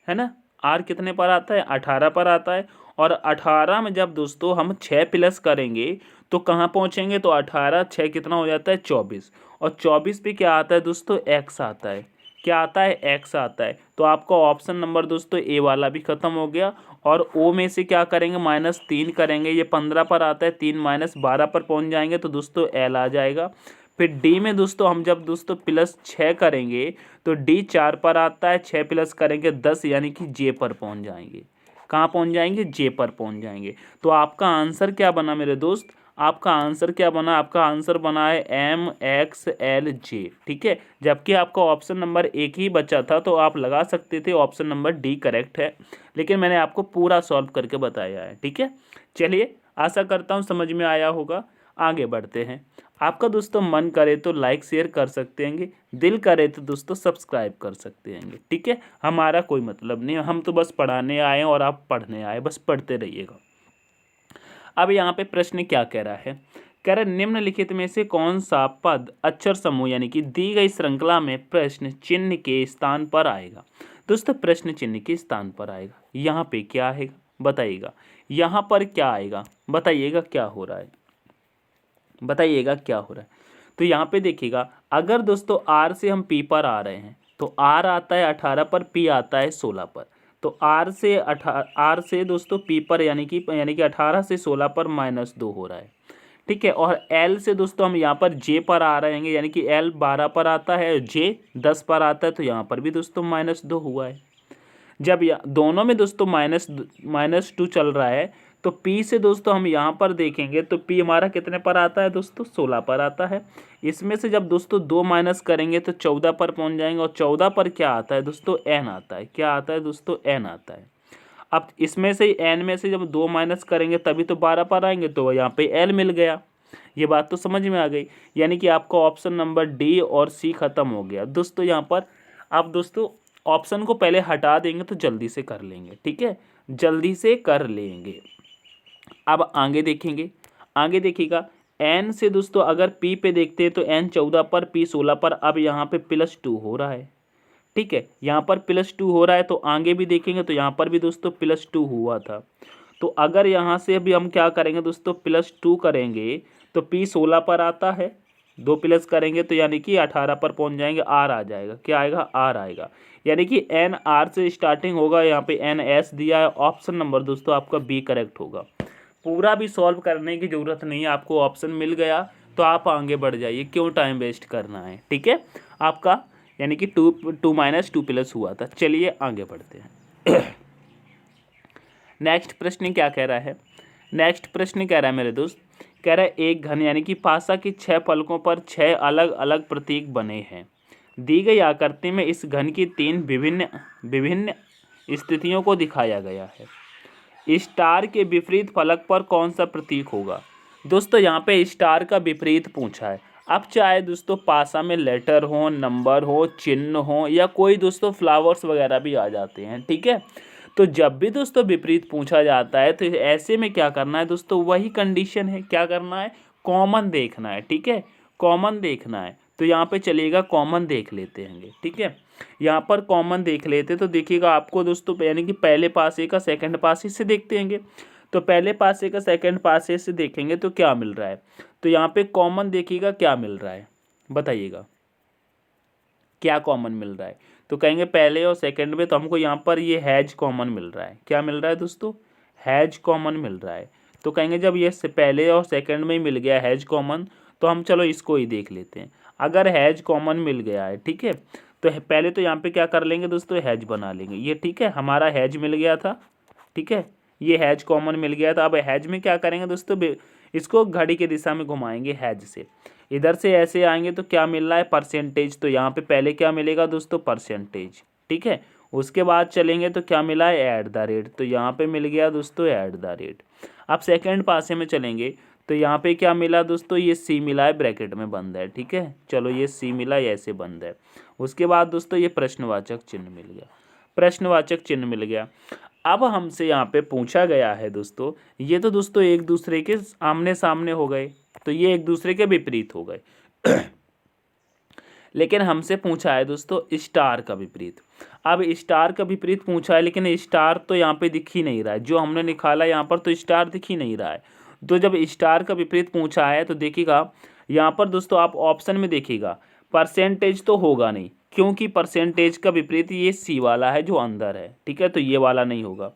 है ना। R कितने पर आता है, 18 पर आता है। और 18 में जब दोस्तों हम 6 प्लस करेंगे तो कहाँ पहुँचेंगे, तो 18 6 कितना हो जाता है, 24, और 24 पे क्या आता है दोस्तों, X आता है। क्या आता है, X आता है। तो आपका ऑप्शन नंबर दोस्तों ए वाला भी खत्म हो गया। और O में से क्या करेंगे, -3 करेंगे, ये 15 पर आता है, 3 -12 पर पहुँच जाएंगे, तो दोस्तों L आ जाएगा। फिर डी में दोस्तों हम जब दोस्तों +6 करेंगे तो डी 4 पर आता है, 6 प्लस करेंगे 10, यानी कि जे पर पहुंच जाएंगे। कहाँ पहुंच जाएंगे, जे पर पहुंच जाएंगे। तो आपका आंसर क्या बना मेरे दोस्त, आपका आंसर क्या बना, आपका आंसर बना है MXLJ, ठीक है। जबकि आपका ऑप्शन नंबर एक ही बचा था, तो आप लगा सकते थे ऑप्शन नंबर डी करेक्ट है, लेकिन मैंने आपको पूरा सॉल्व करके बताया है, ठीक है। चलिए, आशा करता हूँ समझ में आया होगा। आगे बढ़ते हैं। आपका दोस्तों मन करे तो लाइक शेयर कर सकते हैं, दिल करे तो दोस्तों सब्सक्राइब कर सकते हैं, ठीक है। हमारा कोई मतलब नहीं है, हम तो बस पढ़ाने आए हैं और आप पढ़ने आए, बस पढ़ते रहिएगा। अब यहाँ पे प्रश्न क्या कह रहा है, कह रहा है निम्नलिखित में से कौन सा पद अक्षर समूह यानी कि दी गई श्रृंखला में प्रश्न चिन्ह के स्थान पर आएगा। दोस्तों प्रश्न चिन्ह के स्थान पर आएगा, यहाँ पे क्या आएगा बताइएगा, यहाँ पर क्या आएगा बताइएगा, क्या हो रहा है बताइएगा, क्या हो रहा है। तो यहाँ पे देखिएगा, अगर दोस्तों R से हम P पर आ रहे हैं तो R आता है 18 पर, P आता है 16 पर। तो R से दोस्तों P पर यानी कि 18 से 16 पर -2 हो रहा है, ठीक है। और L से दोस्तों हम यहाँ पर J पर आ रहे हैं, यानी कि L 12 पर आता है, J 10 पर आता है, तो यहाँ पर भी दोस्तों -2 हुआ है। जब दोनों में दोस्तों -2 चल रहा है, तो P से दोस्तों हम यहाँ पर देखेंगे तो P हमारा कितने पर आता है दोस्तों, 16 पर आता है। इसमें से जब दोस्तों 2 माइनस करेंगे तो 14 पर पहुँच जाएंगे, और 14 पर क्या आता है दोस्तों, N आता है। क्या आता है दोस्तों, N आता है। अब इसमें से N में से जब 2 माइनस करेंगे तभी तो 12 पर आएंगे, तो यहाँ पे L मिल गया। ये बात तो समझ में आ गई, यानी कि आपका ऑप्शन नंबर डी और सी खत्म हो गया दोस्तों। यहाँ पर आप दोस्तों ऑप्शन को पहले हटा देंगे तो जल्दी से कर लेंगे, ठीक है, जल्दी से कर लेंगे। अब आगे देखेंगे, आगे देखिएगा, n से दोस्तों अगर p पे देखते हैं तो n 14 पर, p 16 पर। अब यहाँ पे +2 हो रहा है, ठीक है। यहाँ पर +2 हो रहा है तो आगे भी देखेंगे तो यहाँ पर भी दोस्तों +2 हुआ था। तो अगर यहाँ से अभी हम क्या करेंगे दोस्तों, +2 करेंगे तो P 16 पर आता है, 2 प्लस करेंगे तो यानी कि 18 पर पहुँच जाएंगे, R आ जाएगा। क्या आएगा? R आएगा। यानी कि NR से स्टार्टिंग होगा, यहाँ पे NS दिया है। ऑप्शन नंबर दोस्तों आपका B करेक्ट होगा। पूरा भी सॉल्व करने की ज़रूरत नहीं है, आपको ऑप्शन मिल गया तो आप आगे बढ़ जाइए, क्यों टाइम वेस्ट करना है। ठीक है, आपका यानी कि 2 -2 प्लस हुआ था। चलिए आगे बढ़ते हैं। नेक्स्ट प्रश्न क्या कह रहा है? नेक्स्ट प्रश्न कह रहा है मेरे दोस्त, कह रहा है एक घन यानी कि पासा की 6 पलकों पर 6 अलग अलग प्रतीक बने हैं। दी गई आकृति में इस घन की 3 विभिन्न विभिन्न स्थितियों को दिखाया गया है। स्टार के विपरीत फलक पर कौन सा प्रतीक होगा? दोस्तों यहाँ पे स्टार का विपरीत पूछा है। अब चाहे दोस्तों पासा में लेटर हो, नंबर हो, चिन्ह हो, या कोई दोस्तों फ्लावर्स वगैरह भी आ जाते हैं। ठीक है, तो जब भी दोस्तों विपरीत पूछा जाता है तो ऐसे में क्या करना है दोस्तों, वही कंडीशन है, क्या करना है, कॉमन देखना है। ठीक है, कॉमन देखना है। तो यहाँ पे चलिएगा कॉमन देख लेते हैं। ठीक है, यहाँ पर कॉमन देख लेते तो देखिएगा आपको दोस्तों, यानी कि पहले पासे का सेकंड पासे से देखते हैं। तो पहले पासे का सेकंड पासे से देखेंगे तो क्या मिल रहा है, तो यहाँ पे कॉमन देखिएगा क्या मिल रहा है, बताइएगा क्या कॉमन मिल रहा है। तो कहेंगे पहले और सेकंड में, तो हमको यहाँ पर ये हैज कॉमन मिल रहा है। क्या मिल रहा है दोस्तों? हैज कॉमन मिल रहा है। तो कहेंगे जब ये पहले और सेकंड में ही मिल गया हैज कॉमन, तो हम चलो इसको ही देख लेते हैं। अगर हैज कॉमन मिल गया है, ठीक है, तो पहले तो यहाँ पे क्या कर लेंगे दोस्तों, हैज बना लेंगे। ये ठीक है, हमारा हैज मिल गया था। ठीक है, ये हैज कॉमन मिल गया था। अब हैज में क्या करेंगे दोस्तों, इसको घड़ी की दिशा में घुमाएंगे हैज से। इधर से ऐसे आएंगे तो क्या मिल रहा है, परसेंटेज। तो यहाँ पे पहले क्या मिलेगा दोस्तों, परसेंटेज। ठीक है, उसके बाद चलेंगे तो क्या मिला है, ऐट द रेट। तो यहाँ पे मिल गया दोस्तों ऐट द रेट। अब सेकंड पासे में चलेंगे तो यहाँ पे क्या मिला दोस्तों, ये सी मिला है, ब्रैकेट में बंद है। ठीक है, चलो ये सी मिला, ऐसे बंद है। उसके बाद दोस्तों ये प्रश्नवाचक चिन्ह मिल गया, प्रश्नवाचक चिन्ह मिल गया। अब हमसे यहाँ पे पूछा गया है दोस्तों, ये तो दोस्तों एक दूसरे के आमने सामने हो गए, तो ये एक दूसरे के विपरीत हो गए। लेकिन हमसे पूछा है दोस्तों स्टार का विपरीत। अब स्टार का विपरीत पूछा है, लेकिन स्टार तो यहाँ पे दिख ही नहीं रहा है। जो हमने निकाला यहाँ पर तो स्टार दिख ही नहीं रहा है। तो जब स्टार का विपरीत पूछा है तो देखिएगा यहाँ पर दोस्तों, आप ऑप्शन में देखिएगा परसेंटेज तो होगा नहीं, क्योंकि परसेंटेज का विपरीत ये सी वाला है जो अंदर है। ठीक है, तो ये वाला नहीं होगा।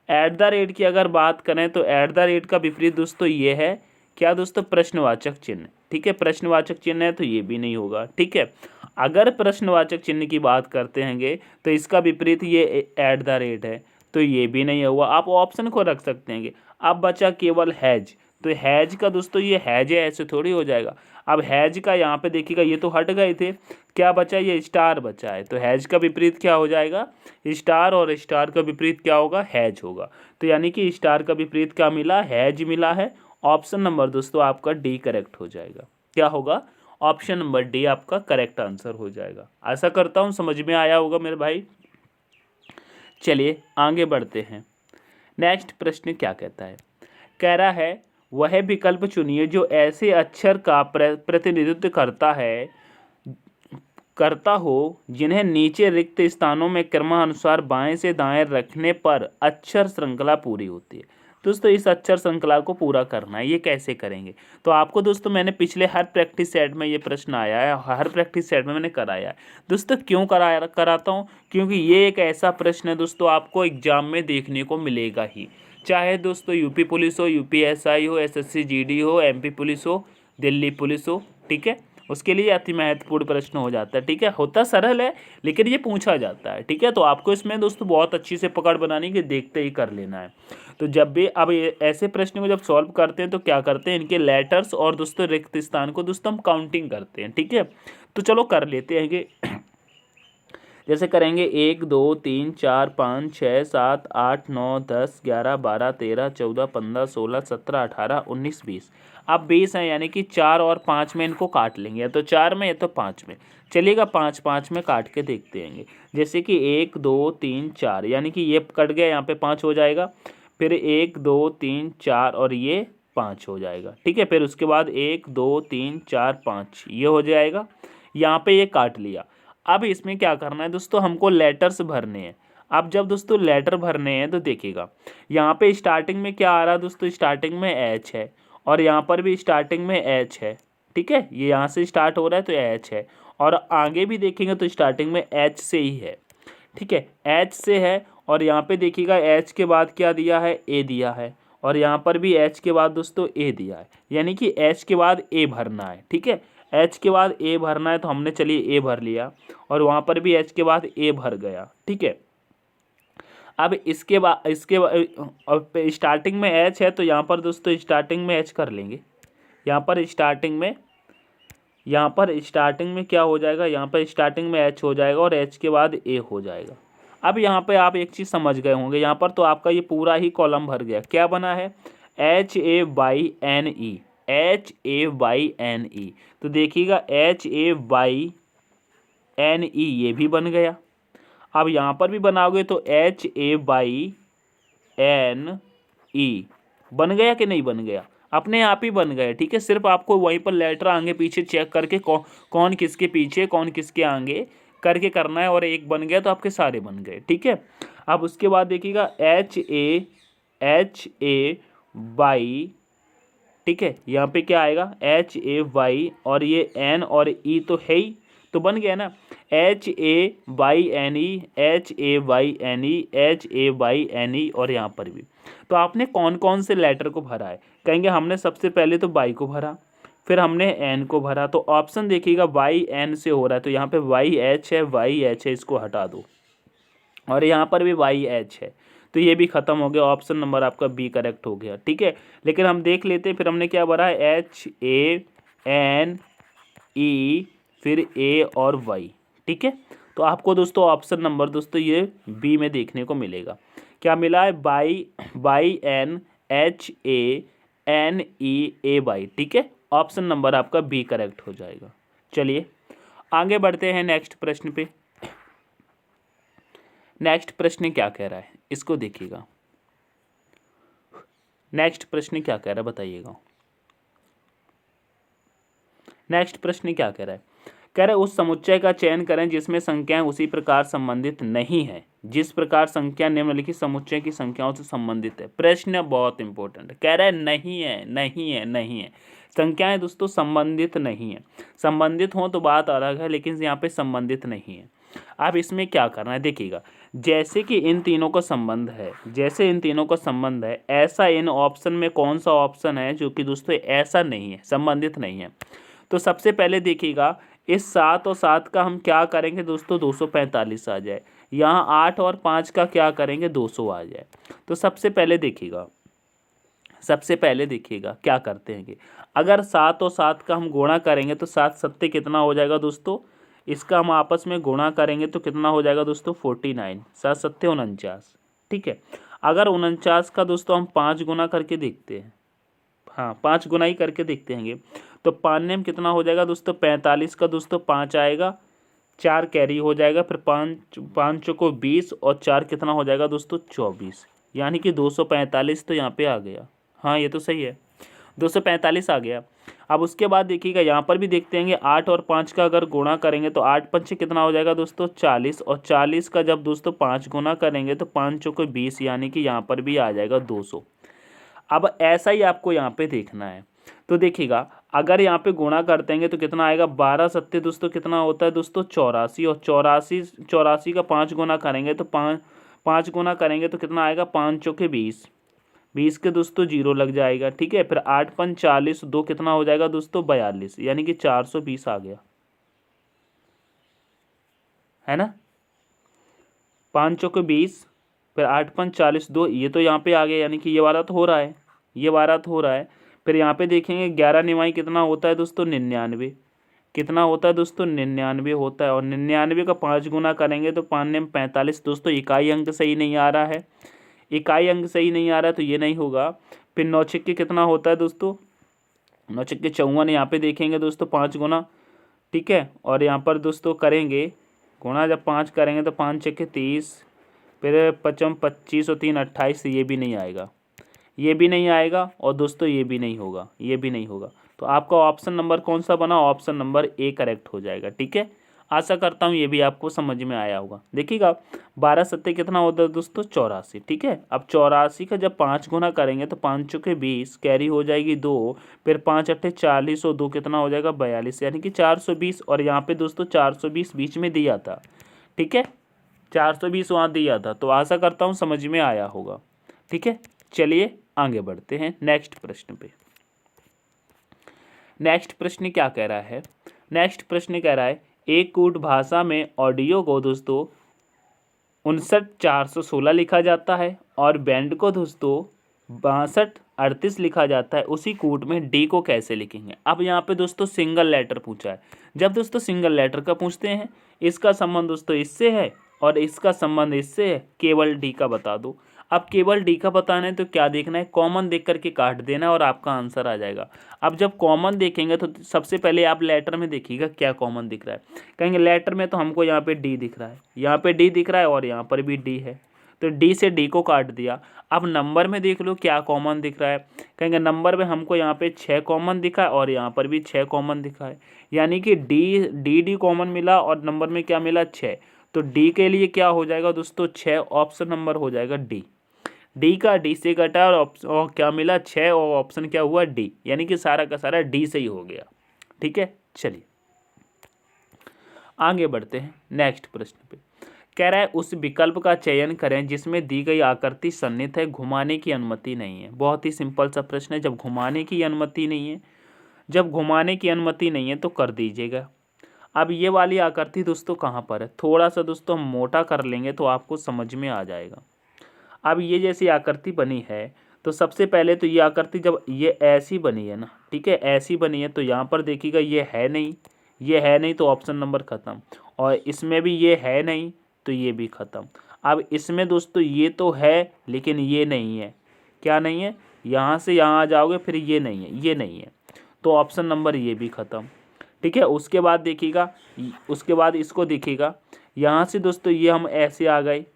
ऐट द रेट की अगर बात करें तो ऐट द रेट का विपरीत दोस्तों ये है, क्या दोस्तों, प्रश्नवाचक चिन्ह। ठीक है, प्रश्नवाचक चिन्ह है तो ये भी नहीं होगा। ठीक है, अगर प्रश्नवाचक चिन्ह की बात करते हैं तो इसका विपरीत ये ऐट द रेट है, तो ये भी नहीं हुआ। आप ऑप्शन को रख सकते हैं। अब बचा केवल हैज। तो हैज का दोस्तों ये हैज है, ऐसे थोड़ी हो जाएगा। अब हैज का यहाँ पे देखिएगा ये तो हट गए थे, क्या बचा, ये स्टार बचा है। तो हैज का विपरीत क्या हो जाएगा, स्टार, और स्टार का विपरीत क्या होगा, हैज होगा। तो यानी कि स्टार का विपरीत क्या मिला, हैज मिला है। ऑप्शन नंबर दोस्तों आपका डी करेक्ट हो जाएगा। क्या होगा, ऑप्शन नंबर डी आपका करेक्ट आंसर हो जाएगा। आशा करता हूँ समझ में आया होगा मेरे भाई। चलिए आगे बढ़ते हैं। नेक्स्ट प्रश्न क्या कहता है, कह रहा है वह विकल्प चुनिए जो ऐसे अक्षर का प्रतिनिधित्व करता हो जिन्हें नीचे रिक्त स्थानों में क्रमानुसार बाएं से दाएं रखने पर अक्षर श्रृंखला पूरी होती है। दोस्तों इस अक्षर श्रृंखला को पूरा करना है। ये कैसे करेंगे, तो आपको दोस्तों मैंने पिछले हर प्रैक्टिस सेट में ये प्रश्न आया है, हर प्रैक्टिस सेट में मैंने कराया है। दोस्तों क्यों कराता हूँ, क्योंकि ये एक ऐसा प्रश्न है दोस्तों आपको एग्जाम में देखने को मिलेगा ही, चाहे दोस्तों यूपी पुलिस हो, यूपीएसआई हो, एसएससी जीडी हो, एमपी पुलिस हो, दिल्ली पुलिस हो। ठीक है, उसके लिए अति महत्वपूर्ण प्रश्न हो जाता है। ठीक है, होता सरल है लेकिन ये पूछा जाता है। ठीक है, तो आपको इसमें दोस्तों बहुत अच्छी से पकड़ बनानी कि देखते ही कर लेना है। तो जब भी अब ऐसे प्रश्न को जब सॉल्व करते हैं तो क्या करते हैं, इनके लेटर्स और दोस्तों रिक्त स्थान को दोस्तों हम काउंटिंग करते हैं। ठीक है, तो चलो कर लेते हैं कि जैसे करेंगे 1 2 3 4 5 6 7 8 9 10 11 12 13 14 15 16 17 18 19 20। अब 20 है, यानी कि 4 और 5 में इनको काट लेंगे, या तो 4 में या तो 5 में। चलिएगा 5 5 में काट के देखते हैं। जैसे कि 1 2 3 4, यानी कि ये कट गया, यहाँ पे 5 हो जाएगा। फिर 1 2 3 4 और ये 5 हो जाएगा। ठीक है, फिर उसके बाद 1 2 3 4 5 ये हो जाएगा। यहाँ पे ये काट लिया। अब इसमें क्या करना है दोस्तों, हमको लेटर्स भरने हैं। अब जब दोस्तों लेटर भरने हैं तो देखिएगा यहाँ पे स्टार्टिंग में क्या आ रहा है दोस्तों, स्टार्टिंग में एच है और यहाँ पर भी स्टार्टिंग में एच है। ठीक है, ये यहाँ से स्टार्ट हो रहा है तो एच है और आगे भी देखेंगे तो स्टार्टिंग में एच से ही है। ठीक है, एच से है और यहाँ पे देखिएगा एच के बाद क्या दिया है, ए दिया है और यहाँ पर भी एच के बाद दोस्तों ए दिया है, यानी कि एच के बाद ए भरना है। ठीक है, एच के बाद ए भरना है तो हमने चलिए ए भर लिया और वहाँ पर भी एच के बाद ए भर गया। ठीक है, अब इसके स्टार्टिंग में एच है तो यहाँ पर दोस्तों स्टार्टिंग में एच कर लेंगे। यहाँ पर स्टार्टिंग में क्या हो जाएगा, यहाँ पर स्टार्टिंग में एच हो जाएगा और एच के बाद ए हो जाएगा। अब यहाँ पे आप एक चीज़ समझ गए होंगे, यहाँ पर तो आपका ये पूरा ही कॉलम भर गया। क्या बना है, HAYNE, HAYNE। तो देखिएगा HAYNE ये भी बन गया। अब यहाँ पर भी बनाओगे तो HAYNE बन गया कि नहीं बन गया, अपने आप ही बन गया। ठीक है, सिर्फ आपको वहीं पर लेटर आगे पीछे चेक करके कौन किसके पीछे कौन किसके आगे करके करना है और एक बन गया तो आपके सारे बन गए। ठीक है, अब उसके बाद देखिएगा HAY। ठीक है, यहाँ पे क्या आएगा HAY और ये N और E तो है ही, तो बन गया ना HAYNE HAYNE और यहाँ पर भी। तो आपने कौन कौन से लेटर को भरा है, कहेंगे हमने सबसे पहले तो बाई को भरा, फिर हमने एन को भरा। तो ऑप्शन देखिएगा वाई एन से हो रहा है तो यहाँ पे वाई एच है, इसको हटा दो और यहाँ पर भी वाई एच है तो ये भी खत्म हो गया। ऑप्शन नंबर आपका बी करेक्ट हो गया। ठीक है, लेकिन हम देख लेते फिर हमने क्या भरा है HANE फिर ए और वाई। ठीक है, तो आपको दोस्तों ऑप्शन नंबर दोस्तों ये बी में देखने को मिलेगा। क्या मिला है, बाई NHANEAY। ठीक है, ऑप्शन नंबर आपका बी करेक्ट हो जाएगा। चलिए आगे बढ़ते हैं नेक्स्ट प्रश्न पे। नेक्स्ट प्रश्न क्या कह रहा है, इसको देखिएगा। नेक्स्ट प्रश्न क्या कह रहा है बताइएगा। नेक्स्ट प्रश्न क्या कह रहा है, कह रहे उस समुच्चय का चयन करें जिसमें संख्याएं उसी प्रकार संबंधित नहीं है जिस प्रकार संख्या निम्नलिखित समुच्चय की संख्याओं से संबंधित है। प्रश्न बहुत इंपॉर्टेंट, कह रहा है नहीं है। संख्याएं दोस्तों संबंधित नहीं है, संबंधित हो तो बात अलग है लेकिन यहाँ पे संबंधित नहीं है। अब इसमें क्या करना है देखिएगा, जैसे कि इन तीनों का संबंध है, ऐसा इन ऑप्शन में कौन सा ऑप्शन है जो कि दोस्तों ऐसा नहीं है, संबंधित नहीं है। तो सबसे पहले देखिएगा इस 7 और 7 का हम क्या करेंगे दोस्तों 245 आ जाए, यहाँ 8 और 5 का क्या करेंगे 200 आ जाए। तो सबसे पहले देखिएगा क्या करते हैं कि अगर 7 और 7 का हम गुणा करेंगे तो 7 सत्ते कितना हो जाएगा दोस्तों, इसका हम आपस में गुणा करेंगे तो कितना हो जाएगा दोस्तों 49, 7 सत्ते 49। ठीक है, अगर 49 का दोस्तों हम 5 गुना करके देखते हैं, हाँ 5 गुना ही करके देखते हैं तो 5 में कितना हो जाएगा दोस्तों 45 का दोस्तों 5 आएगा, 4 कैरी हो जाएगा, फिर 5 चौको 20 और 4 कितना हो जाएगा दोस्तों 24, यानी कि 245 तो यहाँ पे आ गया। हाँ ये तो सही है, 245 आ गया। अब उसके बाद देखिएगा यहाँ पर भी देखते हैं 8 और 5 का अगर गुणा करेंगे तो 8 पंचे कितना हो जाएगा दोस्तों 40 और 40 का जब दोस्तों 5 गुना करेंगे तो 5 चौको 20, यानी कि यहाँ पर भी आ जाएगा 200। अब ऐसा ही आपको यहाँ पे देखना है। तो देखिएगा अगर यहाँ पे गुणा करते हैं तो कितना आएगा 12 सत्ते दोस्तों कितना होता है दोस्तों 84, और 84 का 5 गुना करेंगे तो 5 गुना करेंगे तो कितना आएगा 5 चौके 20, 20 के दोस्तों 0 लग जाएगा। ठीक है, फिर 8 पंच 40, 2 कितना हो जाएगा दोस्तों 42, यानी कि 420 आ गया, है ना। 5 चौके 20 फिर 8 पंच 40, 2 ये तो यहाँ पे आ गया, यानी कि ये वाला तो हो रहा है, फिर यहाँ पे देखेंगे 11 निवाई कितना होता है दोस्तों 99, कितना होता है दोस्तों 99 होता है, और 99 का 5 गुना करेंगे तो 5 में 45 दोस्तों इकाई अंक सही नहीं आ रहा है, तो ये नहीं होगा। फिर 9 छक्के कितना होता है दोस्तों 9 छक्के 54, यहाँ पे देखेंगे दोस्तों 5 गुना। ठीक है, और यहाँ पर दोस्तों करेंगे गुणा, जब 5 करेंगे तो 5 छक्के 30, फिर 55 25 और 3 28, ये भी नहीं आएगा, और दोस्तों ये भी नहीं होगा। तो आपका ऑप्शन नंबर कौन सा बना, ऑप्शन नंबर ए करेक्ट हो जाएगा। ठीक है, आशा करता हूँ ये भी आपको समझ में आया होगा। देखिएगा 12 सत्ते कितना होता है दोस्तों 84। ठीक है, अब 84 का जब 5 गुना करेंगे तो 5 चौके 20, कैरी हो जाएगी 2, फिर 5 अट्ठे 40 और 2 कितना हो जाएगा 42, यानी कि 420। और यहाँ पे दोस्तों 420 बीच में दिया था। ठीक है, 420 वहाँ दिया था, तो आशा करता हूँ समझ में आया होगा। ठीक है, चलिए आगे बढ़ते हैं नेक्स्ट प्रश्न पे। नेक्स्ट प्रश्न क्या कह रहा है? नेक्स्ट प्रश्न कह रहा है एक कूट भाषा में ऑडियो को दोस्तों 59,416 लिखा जाता है और बैंड को दोस्तों 62,38 लिखा जाता है। उसी कूट में डी को कैसे लिखेंगे? अब यहाँ पे दोस्तों सिंगल लेटर पूछा है। जब दोस्तों सिंगल लेटर का पूछते हैं, इसका संबंध दोस्तों इससे है और इसका संबंध इससे है, केवल डी का बता दो। अब केवल डी का बताना है तो क्या देखना है, कॉमन देख करके काट देना और आपका आंसर आ जाएगा। अब जब कॉमन देखेंगे तो सबसे पहले आप लेटर में देखिएगा क्या कॉमन दिख रहा है। कहेंगे लेटर में तो हमको यहाँ पे डी दिख रहा है, यहाँ पे डी दिख रहा है और यहाँ पर भी डी है, तो डी से डी को काट दिया। अब नंबर में देख लो क्या कॉमन दिख रहा है। कहेंगे नंबर में हमको यहाँ पे 6 कॉमन दिखा है और यहाँ पर भी 6 कॉमन दिखा है, यानी कि डी डी डी कॉमन मिला और नंबर में क्या मिला 6। तो डी के लिए क्या हो जाएगा दोस्तों 6, ऑप्शन नंबर हो जाएगा डी। डी का डी से कटा और क्या मिला 6 और ऑप्शन क्या हुआ डी, यानी कि सारा का सारा डी से ही हो गया। ठीक है, चलिए आगे बढ़ते हैं नेक्स्ट प्रश्न पे। कह रहा है उस विकल्प का चयन करें जिसमें दी गई आकृति सन्निहित है, घुमाने की अनुमति नहीं है। बहुत ही सिंपल सा प्रश्न है। जब घुमाने की अनुमति नहीं है, जब घुमाने की अनुमति नहीं है तो कर दीजिएगा। अब ये वाली आकृति दोस्तों कहाँ पर है, थोड़ा सा दोस्तों हम मोटा कर लेंगे तो आपको समझ में आ जाएगा। अब ये जैसी आकृति बनी है तो सबसे पहले तो ये आकृति जब ये ऐसी बनी है ना, ठीक है, ऐसी बनी है तो यहाँ पर देखिएगा ये है नहीं, ये है नहीं तो ऑप्शन नंबर ख़त्म। और इसमें भी ये है नहीं तो ये भी ख़त्म। अब इसमें दोस्तों ये तो है लेकिन ये नहीं है, क्या नहीं है, यहाँ से यहाँ आ जाओगे फिर ये नहीं है, ये नहीं है, तो ऑप्शन नंबर ये भी ख़त्म। ठीक है, उसके बाद देखिएगा, उसके बाद इसको देखिएगा, यहाँ से दोस्तों ये हम ऐसे आ गए।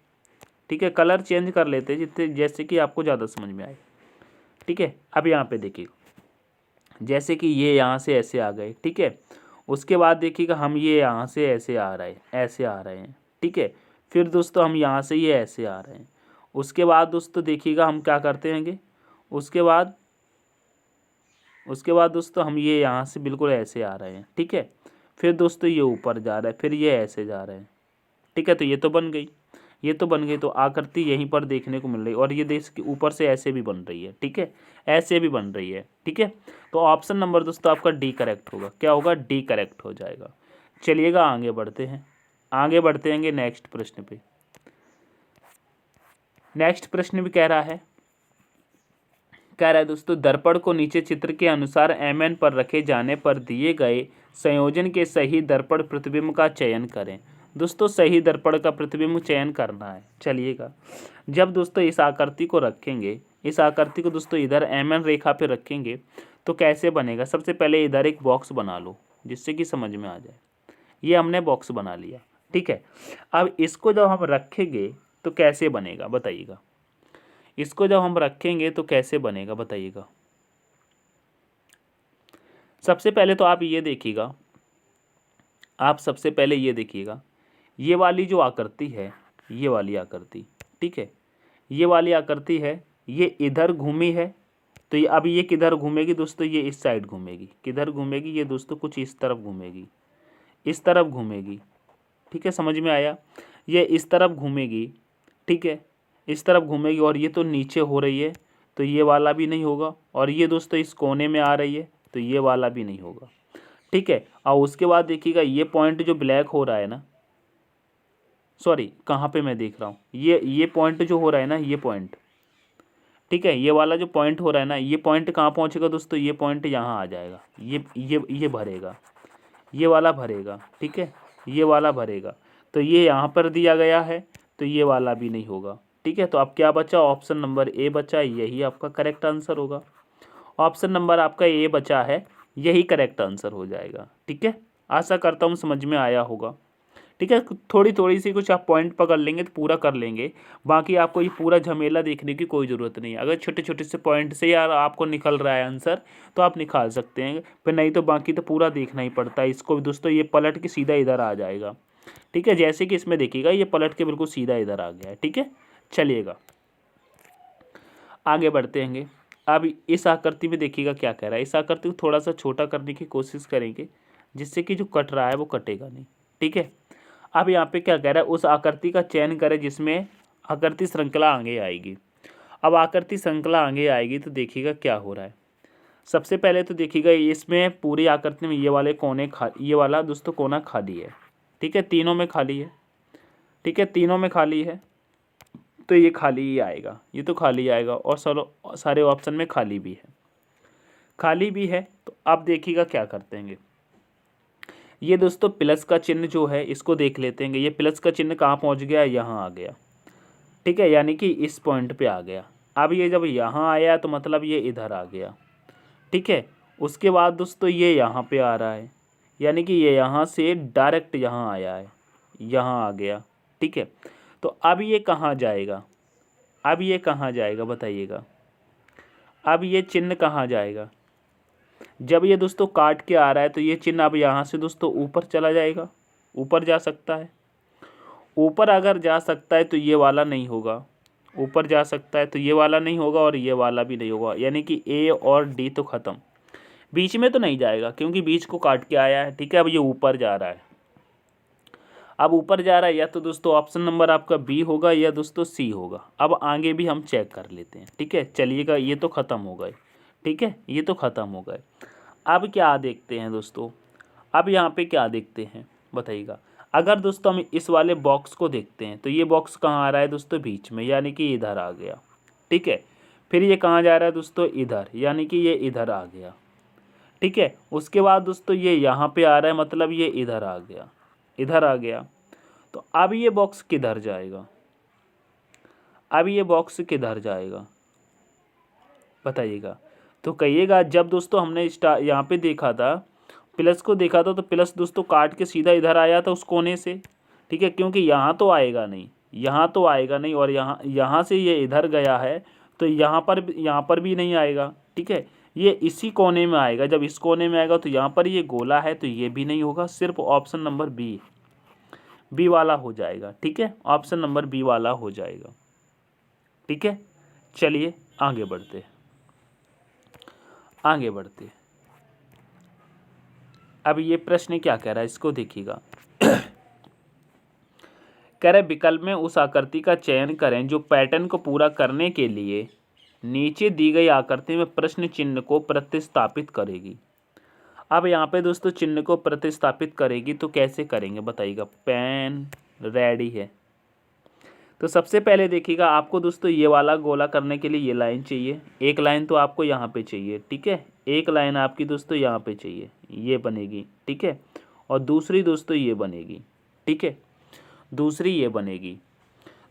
ठीक है, कलर चेंज कर लेते हैं जितने जैसे कि आपको ज़्यादा समझ में आए। ठीक है, अब यहाँ पे देखिएगा जैसे कि ये यहाँ से ऐसे आ गए। ठीक है, उसके बाद देखिएगा हम ये यहाँ से ऐसे आ रहे हैं, ऐसे आ रहे हैं। ठीक है, फिर दोस्तों हम यहाँ से ये ऐसे आ रहे हैं। उसके बाद दोस्तों देखिएगा हम क्या करते हैंगे, उसके बाद दोस्तों हम ये यहाँ से बिल्कुल ऐसे आ रहे हैं। ठीक है, फिर दोस्तों ये ऊपर जा रहा है, फिर ये ऐसे जा रहे हैं। ठीक है, तो ये तो बन गई, ये तो बन गई, तो आकृति यहीं पर देखने को मिल रही है। और ये देश के ऊपर से ऐसे भी बन रही है। ठीक है, ऐसे भी बन रही है। ठीक है, तो ऑप्शन नंबर दोस्तों आपका डी करेक्ट होगा। क्या होगा, डी करेक्ट हो जाएगा। चलिएगा आगे बढ़ते हैं, आगे बढ़ते हैं नेक्स्ट प्रश्न पे। नेक्स्ट प्रश्न भी कह रहा है दोस्तों दर्पण को नीचे चित्र के अनुसार mn पर रखे जाने पर दिए गए संयोजन के सही दर्पण प्रतिबिंब का चयन करें। दोस्तों सही दर्पण का प्रतिबिंब चयन करना है। चलिएगा, जब दोस्तों इस आकृति को रखेंगे, इस आकृति को दोस्तों इधर mn रेखा पे रखेंगे तो कैसे बनेगा। सबसे पहले इधर एक बॉक्स बना लो जिससे कि समझ में आ जाए। ये हमने बॉक्स बना लिया। ठीक है, अब इसको जब हम रखेंगे तो कैसे बनेगा बताइएगा। इसको जब हम रखेंगे तो कैसे बनेगा बताइएगा। सबसे पहले तो आप ये देखिएगा, आप सबसे पहले ये देखिएगा, ये वाली जो आकृति है, ये वाली आकृति, ठीक है, ये वाली आकृति है, ये इधर घूमी है तो ये अब ये किधर घूमेगी दोस्तों, ये इस साइड घूमेगी। किधर घूमेगी ये दोस्तों, कुछ इस तरफ घूमेगी, इस तरफ घूमेगी। ठीक है, समझ में आया, ये इस तरफ घूमेगी। ठीक है, इस तरफ घूमेगी और ये तो नीचे हो रही है तो ये वाला भी नहीं होगा। और ये दोस्तों इस कोने में आ रही है तो ये वाला भी नहीं होगा। ठीक है, और उसके बाद देखिएगा ये पॉइंट जो ब्लैक हो रहा है ना, सॉरी कहाँ पे मैं देख रहा हूँ, ये पॉइंट जो हो रहा है ना, ये पॉइंट, ठीक है, ये वाला जो पॉइंट हो रहा है ना, ये पॉइंट कहाँ पहुँचेगा दोस्तों, ये पॉइंट यहाँ आ जाएगा, ये भरेगा, ये वाला भरेगा। ठीक है, ये वाला भरेगा, तो ये यहाँ पर दिया गया है तो ये वाला भी नहीं होगा। ठीक है, तो अब क्या बचा, ऑप्शन नंबर ए बचा, यही आपका करेक्ट आंसर होगा। ऑप्शन नंबर आपका ए बचा है, यही करेक्ट आंसर हो जाएगा। ठीक है, आशा करता हूँ समझ में आया होगा। ठीक है। थोड़ी थोड़ी सी कुछ आप पॉइंट पकड़ लेंगे तो पूरा कर लेंगे, बाकी आपको ये पूरा झमेला देखने की कोई ज़रूरत नहीं है। अगर छोटे छोटे से पॉइंट से यार आपको निकल रहा है आंसर तो आप निकाल सकते हैं, फिर नहीं तो बाकी तो पूरा देखना ही पड़ता है इसको। दोस्तों ये पलट के सीधा इधर आ जाएगा, ठीक है। जैसे कि इसमें देखिएगा ये पलट के बिल्कुल सीधा इधर आ गया है, ठीक है। चलिएगा आगे बढ़ते हैं। अब इस आकृति में देखिएगा क्या कह रहा है। इस आकृति को थोड़ा सा छोटा करने की कोशिश करेंगे जिससे कि जो कट रहा है वो कटेगा नहीं, ठीक है। अब यहाँ पे क्या कह रहा है, उस आकृति का चयन करें जिसमें आकृति श्रृंखला आगे आएगी। अब आकृति श्रृंखला आगे आएगी तो देखिएगा क्या हो रहा है। सबसे पहले तो देखिएगा इसमें पूरी आकृति में ये वाले कोने ये वाला दोस्तों कोना खाली है, ठीक है। तीनों में खाली है, ठीक है, तीनों में खाली है तो ये खाली ही आएगा, ये तो खाली आएगा। और सारे ऑप्शन में खाली भी है, खाली भी है। तो अब देखिएगा क्या करते हैं, ये दोस्तों प्लस का चिन्ह जो है इसको देख लेते हैं। ये प्लस का चिन्ह कहाँ पहुँच गया, यहाँ आ गया, ठीक है, यानी कि इस पॉइंट पे आ गया। अब ये जब यहाँ आया तो मतलब ये इधर आ गया, ठीक है। उसके बाद दोस्तों ये यहाँ पे आ रहा है, यानी कि ये यहाँ से डायरेक्ट यहाँ आया है, यहाँ आ गया, ठीक है। तो अब ये कहाँ जाएगा, अब ये कहाँ जाएगा बताइएगा। अब ये चिन्ह कहाँ जाएगा, जब ये दोस्तों काट के आ रहा है तो ये चिन्ह अब यहाँ से दोस्तों ऊपर चला जाएगा, ऊपर जा सकता है। ऊपर अगर जा सकता है तो ये वाला नहीं होगा, ऊपर जा सकता है तो ये वाला नहीं होगा और ये वाला भी नहीं होगा, यानी कि ए और डी तो ख़त्म। बीच में तो नहीं जाएगा क्योंकि बीच को काट के आया है, ठीक है। अब ये ऊपर जा रहा है, अब ऊपर जा रहा है, या तो दोस्तों ऑप्शन नंबर आपका बी होगा या दोस्तों सी होगा। अब आगे भी हम चेक कर लेते हैं, ठीक है। चलिएगा ये तो ख़त्म हो गए, ठीक है, ये तो ख़त्म हो गए। अब क्या देखते हैं दोस्तों, अब यहाँ पे क्या देखते हैं बताइएगा। अगर दोस्तों हम इस वाले बॉक्स को देखते हैं तो ये बॉक्स कहाँ आ रहा है दोस्तों, बीच में, यानी कि इधर आ गया, ठीक है। फिर ये कहाँ जा रहा है दोस्तों, इधर, यानी कि ये इधर आ गया, ठीक है। उसके बाद दोस्तों ये यहाँ पे आ रहा है, मतलब ये इधर आ गया, इधर आ गया। तो अब ये बॉक्स किधर जाएगा, अब ये बॉक्स किधर जाएगा बताइएगा। तो कहिएगा जब दोस्तों हमने यहाँ पे देखा था, प्लस को देखा था, तो प्लस दोस्तों काट के सीधा इधर आया था उस कोने से, ठीक है। क्योंकि यहाँ तो आएगा नहीं, यहाँ तो आएगा नहीं, और यहाँ से ये इधर गया है तो यहाँ पर भी नहीं आएगा, ठीक है। ये इसी कोने में आएगा, जब इस कोने में आएगा तो यहाँ पर ये गोला है तो ये भी नहीं होगा, सिर्फ ऑप्शन नंबर बी वाला हो जाएगा, ठीक है। ऑप्शन नंबर बी वाला हो जाएगा, ठीक है। चलिए आगे बढ़ते हैं, आगे बढ़ते हैं। अब ये प्रश्न क्या कह रहा है इसको देखिएगा। कह रहे विकल्प में उस आकृति का चयन करें जो पैटर्न को पूरा करने के लिए नीचे दी गई आकृति में प्रश्न चिन्ह को प्रतिस्थापित करेगी। अब यहाँ पे दोस्तों चिन्ह को प्रतिस्थापित करेगी तो कैसे करेंगे बताइएगा। पेन रेडी है, तो सबसे पहले देखिएगा आपको दोस्तों ये वाला गोला करने के लिए ये लाइन चाहिए, एक लाइन तो आपको यहाँ पे चाहिए, ठीक है। एक लाइन आपकी दोस्तों यहाँ पे चाहिए, ये बनेगी, ठीक है। और दूसरी दोस्तों ये बनेगी, ठीक है, दूसरी ये बनेगी।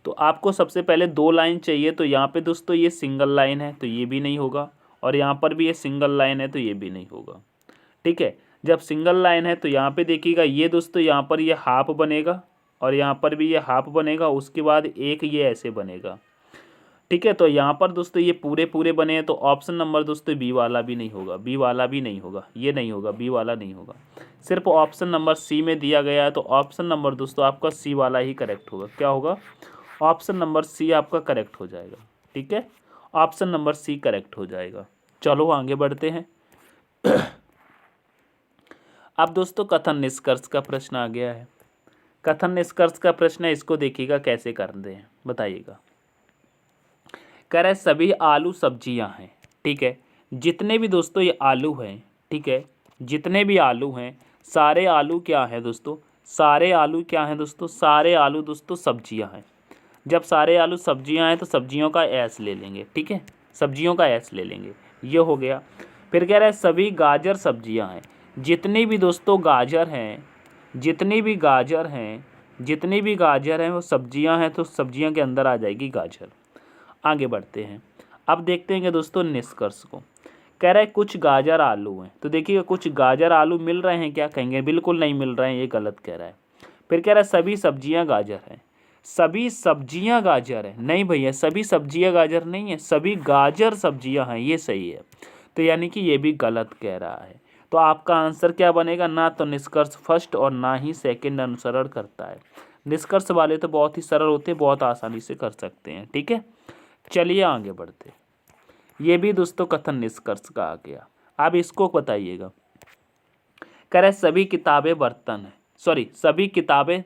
तो आपको सबसे पहले दो लाइन चाहिए, तो यहाँ पे दोस्तों ये सिंगल लाइन है तो ये भी नहीं होगा, और यहाँ पर भी ये सिंगल लाइन है तो ये भी नहीं होगा, ठीक है। जब सिंगल लाइन है तो यहाँ पे देखिएगा ये दोस्तों यहाँ पर ये हाफ बनेगा और यहाँ पर भी ये हाफ बनेगा, उसके बाद एक ये ऐसे बनेगा, ठीक है। तो यहाँ पर दोस्तों ये पूरे पूरे बने हैं, तो ऑप्शन नंबर दोस्तों बी वाला भी नहीं होगा, बी वाला भी नहीं होगा, ये नहीं होगा, बी वाला नहीं होगा। सिर्फ ऑप्शन नंबर सी में दिया गया है, तो ऑप्शन नंबर दोस्तों आपका सी वाला ही करेक्ट होगा। क्या होगा, ऑप्शन नंबर सी आपका करेक्ट हो जाएगा, ठीक है। ऑप्शन नंबर सी करेक्ट हो जाएगा। चलो आगे बढ़ते हैं। अब दोस्तों कथन निष्कर्ष का प्रश्न आ गया है। कथन निष्कर्ष का प्रश्न है, इसको देखिएगा कैसे करते हैं बताइएगा। कह रहे सभी आलू सब्जियां हैं, ठीक है। जितने भी दोस्तों ये आलू हैं, ठीक है, जितने भी आलू हैं, सारे आलू क्या हैं दोस्तों, सारे आलू क्या हैं दोस्तों, सारे आलू दोस्तों सब्जियां हैं। जब सारे आलू सब्जियां हैं तो सब्जियों का एस ले लेंगे, ठीक है, सब्जियों का एस ले लेंगे, ये हो गया। फिर कह रहे हैं सभी गाजर सब्जियां हैं, जितनी भी दोस्तों गाजर हैं, जितनी भी गाजर हैं, जितनी भी गाजर हैं वो सब्जियां हैं, तो सब्जियां के अंदर आ जाएगी गाजर। आगे बढ़ते हैं, अब देखते हैं दोस्तों निष्कर्ष को। कह रहा है कुछ गाजर आलू हैं, तो देखिए कुछ गाजर आलू मिल रहे हैं क्या, कहेंगे बिल्कुल नहीं मिल रहे हैं, ये गलत कह रहा है। फिर कह रहा है सभी सब्जियां गाजर हैं। सभी सब्जियां गाजर है, नहीं भैया सभी सब्जियां गाजर नहीं है, सभी गाजर सब्जियां हैं, ये सही है। तो यानी कि ये भी गलत कह रहा है। तो आपका आंसर क्या बनेगा, ना तो निष्कर्ष फर्स्ट और ना ही सेकंड अनुसरण करता है। निष्कर्ष वाले तो बहुत ही सरल होते हैं, बहुत आसानी से कर सकते हैं। ठीक है, चलिए आगे बढ़ते। ये भी दोस्तों कथन निष्कर्ष का आ गया। अब इसको बताइएगा। कह रहे सभी किताबें बर्तन है, सॉरी सभी किताबें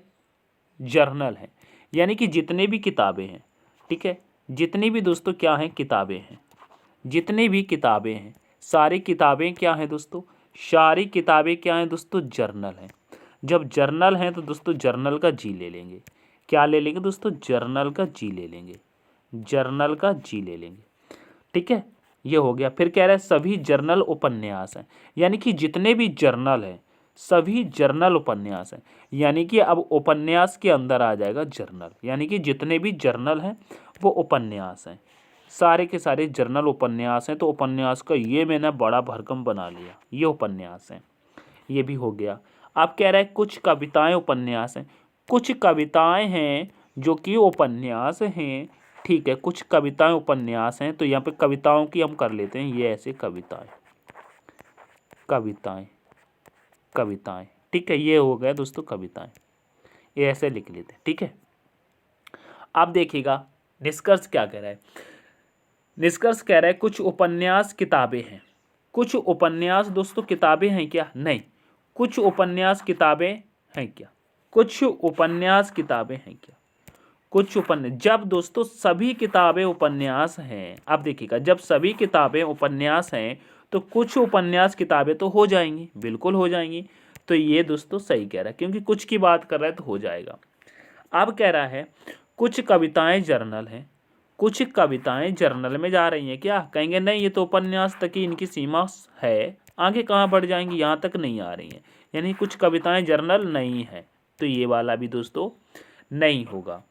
जर्नल हैं, यानी कि जितने भी किताबें हैं, ठीक है, जितनी भी दोस्तों क्या हैं किताबें हैं, जितनी भी किताबें हैं, सारी किताबें क्या हैं दोस्तों, सारी किताबें क्या हैं दोस्तों, जर्नल हैं। जब जर्नल हैं तो दोस्तों जर्नल का जी ले लेंगे। क्या ले लेंगे दोस्तों, जर्नल का जी ले लेंगे, जर्नल का जी ले लेंगे। ठीक है, ये हो गया। फिर कह रहा है सभी जर्नल उपन्यास हैं, यानी कि जितने भी जर्नल हैं सभी जर्नल उपन्यास हैं, यानी कि अब उपन्यास के अंदर आ जाएगा जर्नल, यानी कि जितने भी जर्नल हैं वो उपन्यास हैं, सारे के सारे जर्नल उपन्यास हैं। तो उपन्यास का ये मैंने बड़ा भरकम बना लिया, ये उपन्यास हैं, ये भी हो गया। अब कह रहा है कुछ कविताएं उपन्यास हैं, कुछ कविताएं हैं जो कि उपन्यास हैं। ठीक है, कुछ कविताएं उपन्यास हैं, तो यहाँ पे कविताओं की हम कर लेते हैं, ये ऐसे कविताएं, कविताएं, कविताएं। ठीक है, ये हो गया दोस्तों कविताएं, ये ऐसे लिख लेते हैं। ठीक है, अब देखिएगा निष्कर्ष क्या कह रहा है। निष्कर्ष कह रहा है कुछ उपन्यास किताबें हैं। कुछ उपन्यास दोस्तों किताबें हैं क्या, नहीं, कुछ उपन्यास किताबें हैं क्या, कुछ उपन्यास किताबें हैं क्या, कुछ उपन्यास। जब दोस्तों सभी किताबें उपन्यास हैं, अब देखिएगा जब सभी किताबें उपन्यास हैं तो कुछ उपन्यास किताबें तो हो जाएंगी, बिल्कुल हो जाएंगी। तो ये दोस्तों सही कह रहा है, क्योंकि कुछ की बात कर रहा है तो हो जाएगा। अब कह रहा है कुछ कविताएं जर्नल हैं, कुछ कविताएं जर्नल में जा रही हैं क्या, कहेंगे नहीं ये तो उपन्यास तक ही इनकी सीमा है, आगे कहाँ बढ़ जाएंगी, यहाँ तक नहीं आ रही हैं, यानी कुछ कविताएं जर्नल नहीं है। तो ये वाला भी दोस्तों नहीं होगा।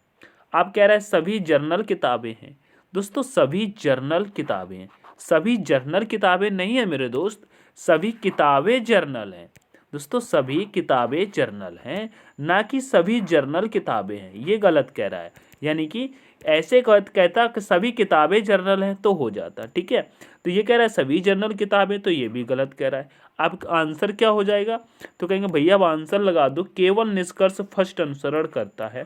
अब कह रहा है सभी जर्नल किताबें हैं, दोस्तों सभी जर्नल किताबें हैं, सभी जर्नल किताबें नहीं है मेरे दोस्त, सभी किताबें जर्नल हैं दोस्तों, सभी किताबें जर्नल हैं, ना कि सभी जर्नल किताबें हैं, ये गलत कह रहा है। यानी कि ऐसे कहता कि सभी किताबें जर्नल हैं तो हो जाता। ठीक है, तो ये कह रहा है सभी जर्नल किताबें, तो ये भी गलत कह रहा है। अब आंसर क्या हो जाएगा, तो कहेंगे भैया अब आंसर लगा दो, केवल निष्कर्ष फर्स्ट अनुसरण करता है,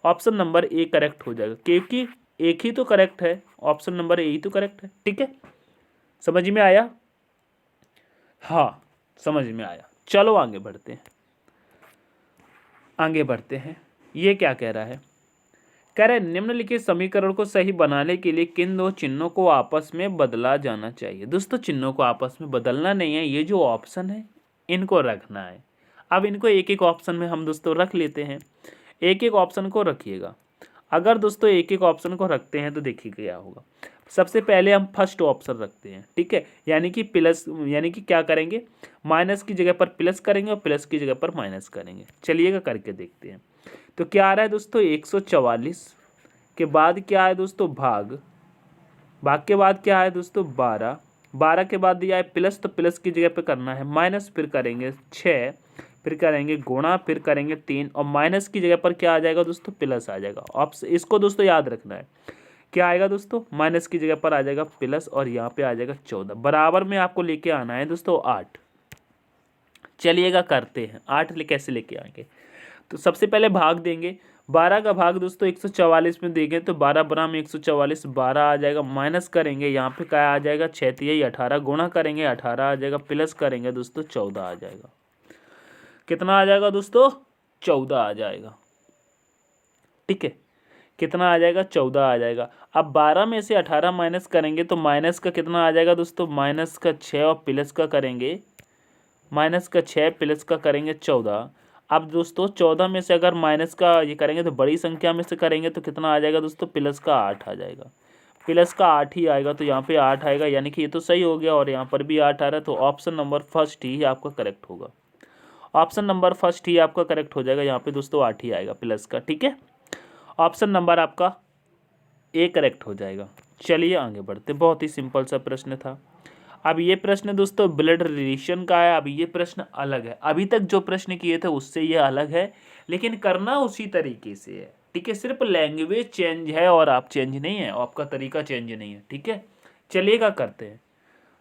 ऑप्शन नंबर ए करेक्ट हो जाएगा, क्योंकि एक ही तो करेक्ट है, ऑप्शन नंबर ए ही तो करेक्ट है। ठीक है, समझ में आया, हाँ समझ में आया। चलो आगे बढ़ते हैं, आगे बढ़ते हैं। ये क्या कह रहा है, कह रहे निम्नलिखित समीकरण को सही बनाने के लिए किन दो चिन्हों को आपस में बदला जाना चाहिए। दोस्तों चिन्हों को आपस में बदलना नहीं है, ये जो ऑप्शन है इनको रखना है। अब इनको एक एक ऑप्शन में हम दोस्तों रख लेते हैं, एक एक ऑप्शन को रखिएगा। अगर दोस्तों एक एक ऑप्शन को रखते हैं तो देखिए क्या होगा। सबसे पहले हम फर्स्ट ऑप्शन रखते हैं, ठीक है, यानी कि प्लस, यानी कि क्या करेंगे, माइनस की जगह पर प्लस करेंगे और प्लस की जगह पर माइनस करेंगे। चलिएगा करके देखते हैं। तो क्या आ रहा है दोस्तों 144 के बाद क्या है दोस्तों भाग, भाग के बाद क्या है दोस्तों 12, 12 के बाद दिया है प्लस, तो प्लस की जगह पे करना है माइनस, फिर करेंगे 6, फिर करेंगे गुणा, फिर करेंगे 3 और माइनस की जगह पर क्या आ जाएगा दोस्तों प्लस आ जाएगा। ऑप्शन इसको दोस्तों याद रखना है, क्या आएगा दोस्तों माइनस की जगह पर आ जाएगा प्लस और यहाँ पे आ जाएगा 14, बराबर में आपको लेके आना है दोस्तों 8। चलिएगा करते हैं 8 कैसे लेके आएंगे। तो सबसे पहले भाग देंगे, 12 का भाग दोस्तों 144 में देंगे तो 12 बराबर में 144, 12 आ जाएगा, माइनस करेंगे यहाँ पे क्या आ जाएगा 6 18, गुणा करेंगे 18 आ जाएगा, प्लस करेंगे दोस्तों 14 आ जाएगा। कितना आ जाएगा दोस्तों 14 आ जाएगा। ठीक है, कितना आ जाएगा 14 आ जाएगा। अब 12 में से 18 माइनस करेंगे तो माइनस का कितना आ जाएगा दोस्तों, माइनस का 6 और प्लस का करेंगे, माइनस का 6 प्लस का करेंगे 14। अब दोस्तों 14 में से अगर माइनस का ये करेंगे तो बड़ी संख्या में से करेंगे तो कितना आ जाएगा दोस्तों, प्लस का 8 आ जाएगा, प्लस का 8 ही आएगा, तो यहाँ पे 8 आएगा, यानी कि ये तो सही हो गया और यहाँ पर भी 8 आ रहा है। तो ऑप्शन नंबर फर्स्ट ही आपका करेक्ट होगा, ऑप्शन नंबर फर्स्ट ही आपका करेक्ट हो जाएगा, यहाँ पे दोस्तों 8 ही आएगा प्लस का। ठीक है, ऑप्शन नंबर आपका ए करेक्ट हो जाएगा। चलिए आगे बढ़ते, बहुत ही सिंपल सा प्रश्न था। अब ये प्रश्न दोस्तों ब्लड रिलेशन का है। अब ये प्रश्न अलग है, अभी तक जो प्रश्न किए थे उससे ये अलग है, लेकिन करना उसी तरीके से है। ठीक है, सिर्फ लैंग्वेज चेंज है और आप चेंज नहीं है, आपका तरीका चेंज नहीं है। ठीक है, चलिएगा करते हैं।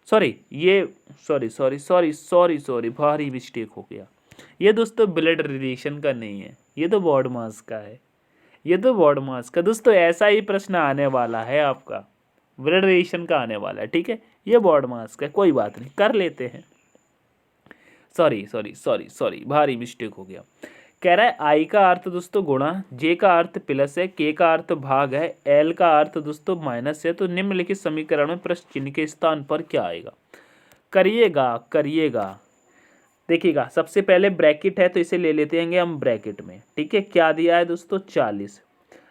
सॉरी, भारी मिस्टेक हो गया। ये दोस्तों ब्लड रिलेशन का नहीं है, ये तो बॉड मास का है। ये तो बॉड मास का दोस्तों ऐसा ही प्रश्न आने वाला है आपका, ब्लड रिलेशन का आने वाला है। ठीक है, ये बॉड मास का, कोई बात नहीं, कर लेते हैं। सॉरी, भारी मिस्टेक हो गया। कह रहा है आई का अर्थ दोस्तों गुणा, जे का अर्थ प्लस है, के का अर्थ भाग है, एल का अर्थ दोस्तों माइनस है। तो निम्नलिखित समीकरण में प्रश्न चिन्ह के स्थान पर क्या आएगा? करिएगा। देखिएगा, सबसे पहले ब्रैकेट है तो इसे ले लेते हैं हम ब्रैकेट में। ठीक है, क्या दिया है दोस्तों?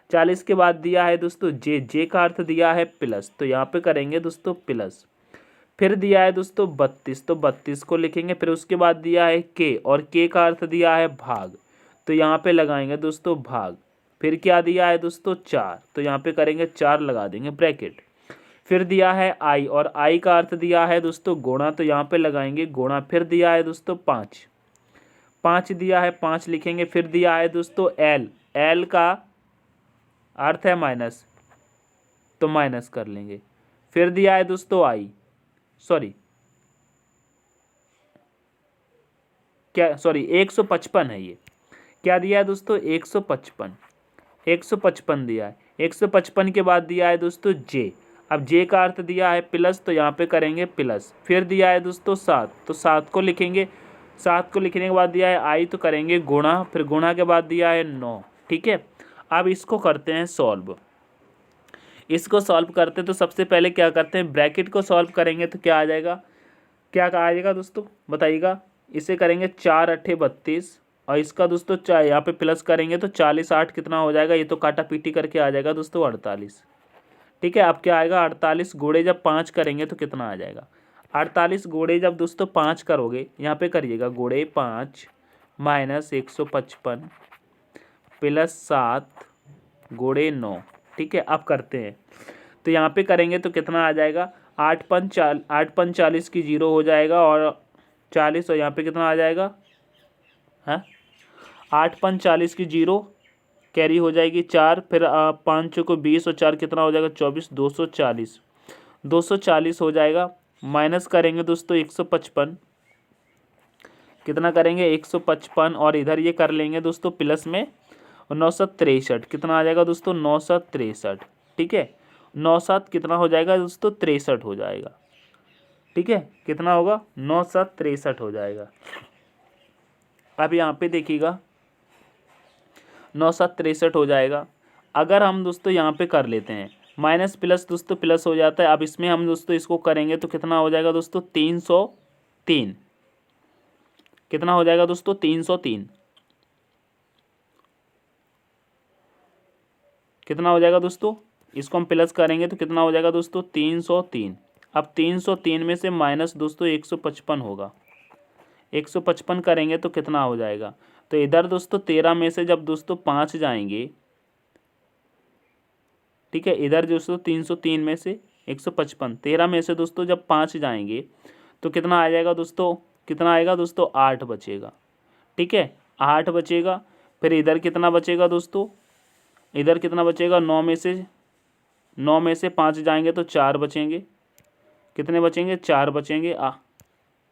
40 के बाद दिया है दोस्तों जे का अर्थ दिया है प्लस, तो यहाँ पे करेंगे दोस्तों प्लस। फिर दिया है दोस्तों 32, तो 32 को लिखेंगे। फिर उसके बाद दिया है के, और के का अर्थ दिया है भाग, तो यहाँ पे लगाएंगे दोस्तों भाग। फिर क्या दिया है दोस्तों 4, तो यहाँ पे करेंगे 4 लगा देंगे ब्रैकेट। फिर दिया है आई, और आई का अर्थ दिया है दोस्तों गुणा, तो यहाँ पे लगाएंगे गुणा। फिर दिया है दोस्तों 5 दिया है, 5 लिखेंगे। फिर दिया है दोस्तों एल का अर्थ है माइनस, तो माइनस कर लेंगे। फिर दिया है दोस्तों आई, सॉरी 155 है। ये क्या दिया है दोस्तों? 155 दिया है। 155 के बाद दिया है दोस्तों जे। अब जे का अर्थ दिया है प्लस, तो यहाँ पे करेंगे प्लस। फिर दिया है दोस्तों 7, तो 7 को लिखेंगे। 7 को लिखने के बाद दिया है आई, तो करेंगे गुणा। फिर गुणा के बाद दिया है 9। ठीक है, अब इसको करते हैं सॉल्व। इसको सॉल्व करते तो सबसे पहले क्या करते हैं, ब्रैकेट को सॉल्व करेंगे तो क्या आ जाएगा? क्या आ जाएगा दोस्तों बताइएगा? इसे करेंगे 4 8 32, और इसका दोस्तों यहाँ पे प्लस करेंगे तो 40 8 कितना हो जाएगा? ये तो काटा पीटी करके आ जाएगा दोस्तों 48। ठीक है, अब क्या आएगा? 48 गुणे जब 5 करेंगे तो कितना आ जाएगा? 48 गुणे जब दोस्तों 5 करोगे, यहाँ पे करिएगा गुणे 5 माइनस 155 प्लस 7 गुणे 9। ठीक है, अब करते हैं तो यहाँ पे करेंगे तो कितना आ जाएगा? 8 5 40 की 0 हो जाएगा, और 40, और यहाँ पे कितना आ जाएगा? हाँ, 8 5 40 की 0 कैरी हो जाएगी 4। फिर 5 को 20, और 4 कितना हो जाएगा? 24, 240 हो जाएगा। माइनस करेंगे दोस्तों 155, कितना करेंगे? 155, और इधर ये कर लेंगे दोस्तों प्लस में, और 963 कितना आ जाएगा दोस्तों? 963। ठीक है, 97 कितना हो जाएगा दोस्तों? 63 हो जाएगा। ठीक है, कितना होगा? 9763 हो जाएगा। अब यहाँ पे देखिएगा 9763 हो जाएगा। अगर हम दोस्तों यहाँ पे कर लेते हैं माइनस प्लस, दोस्तों प्लस हो जाता है। अब इसमें हम दोस्तों इसको करेंगे तो कितना हो जाएगा दोस्तों? 303। कितना हो जाएगा दोस्तों? 303। कितना हो जाएगा दोस्तों? इसको हम प्लस करेंगे तो कितना हो जाएगा दोस्तों? 303। अब 303 में से माइनस दोस्तों 155 होगा। 155 करेंगे तो कितना हो जाएगा? तो इधर दोस्तों 13 में से जब दोस्तों 5 जाएंगे, ठीक है, इधर दोस्तों 303 में से 155, 13 में से दोस्तों जब 5 जाएंगे तो कितना आ जाएगा दोस्तों? कितना आएगा दोस्तों? 8 बचेगा। ठीक है, 8 बचेगा। फिर इधर कितना बचेगा दोस्तों? इधर कितना बचेगा? 9 में से 5 जाएंगे तो 4 बचेंगे। कितने बचेंगे? 4 बचेंगे।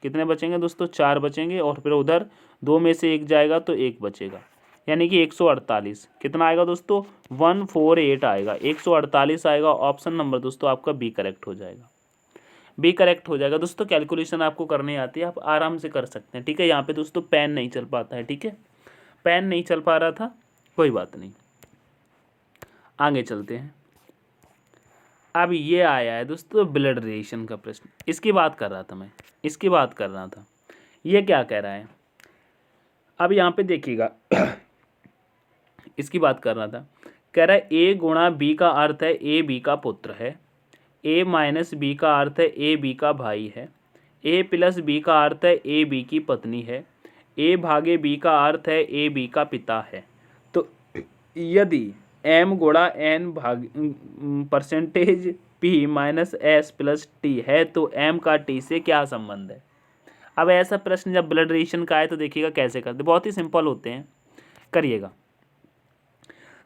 कितने बचेंगे दोस्तों? 4 बचेंगे। और फिर उधर 2 में से 1 जाएगा तो 1 बचेगा, यानी कि 148। कितना आएगा दोस्तों? 148 आएगा, 148 आएगा। ऑप्शन नंबर दोस्तों आपका बी करेक्ट हो जाएगा। बी करेक्ट हो जाएगा दोस्तों। कैलकुलेशन आपको करनी आती है, आप आराम से कर सकते हैं। ठीक है, यहाँ पे दोस्तों पेन नहीं चल पाता है। ठीक है, पेन नहीं चल पा रहा था, कोई बात नहीं, आगे चलते हैं। अब ये आया है दोस्तों ब्लड रिलेशन का प्रश्न। इसकी बात कर रहा था मैं, इसकी बात कर रहा था। ये क्या कह रहा है? अब यहाँ पे देखिएगा इसकी बात कर रहा था। कह रहा है ए गुणा बी का अर्थ है ए बी का पुत्र है, ए माइनस बी का अर्थ है ए बी का भाई है, ए प्लस बी का अर्थ है ए बी की पत्नी है, ए भागे बी का अर्थ है ए बी का पिता है। तो यदि m गुणा n भाग percentage P minus S plus T है तो M का T से क्या संबंध है। अब ऐसा प्रश्न जब ब्लड रिलेशन का है तो देखिएगा कैसे करते, बहुत ही सिंपल होते हैं, करिएगा।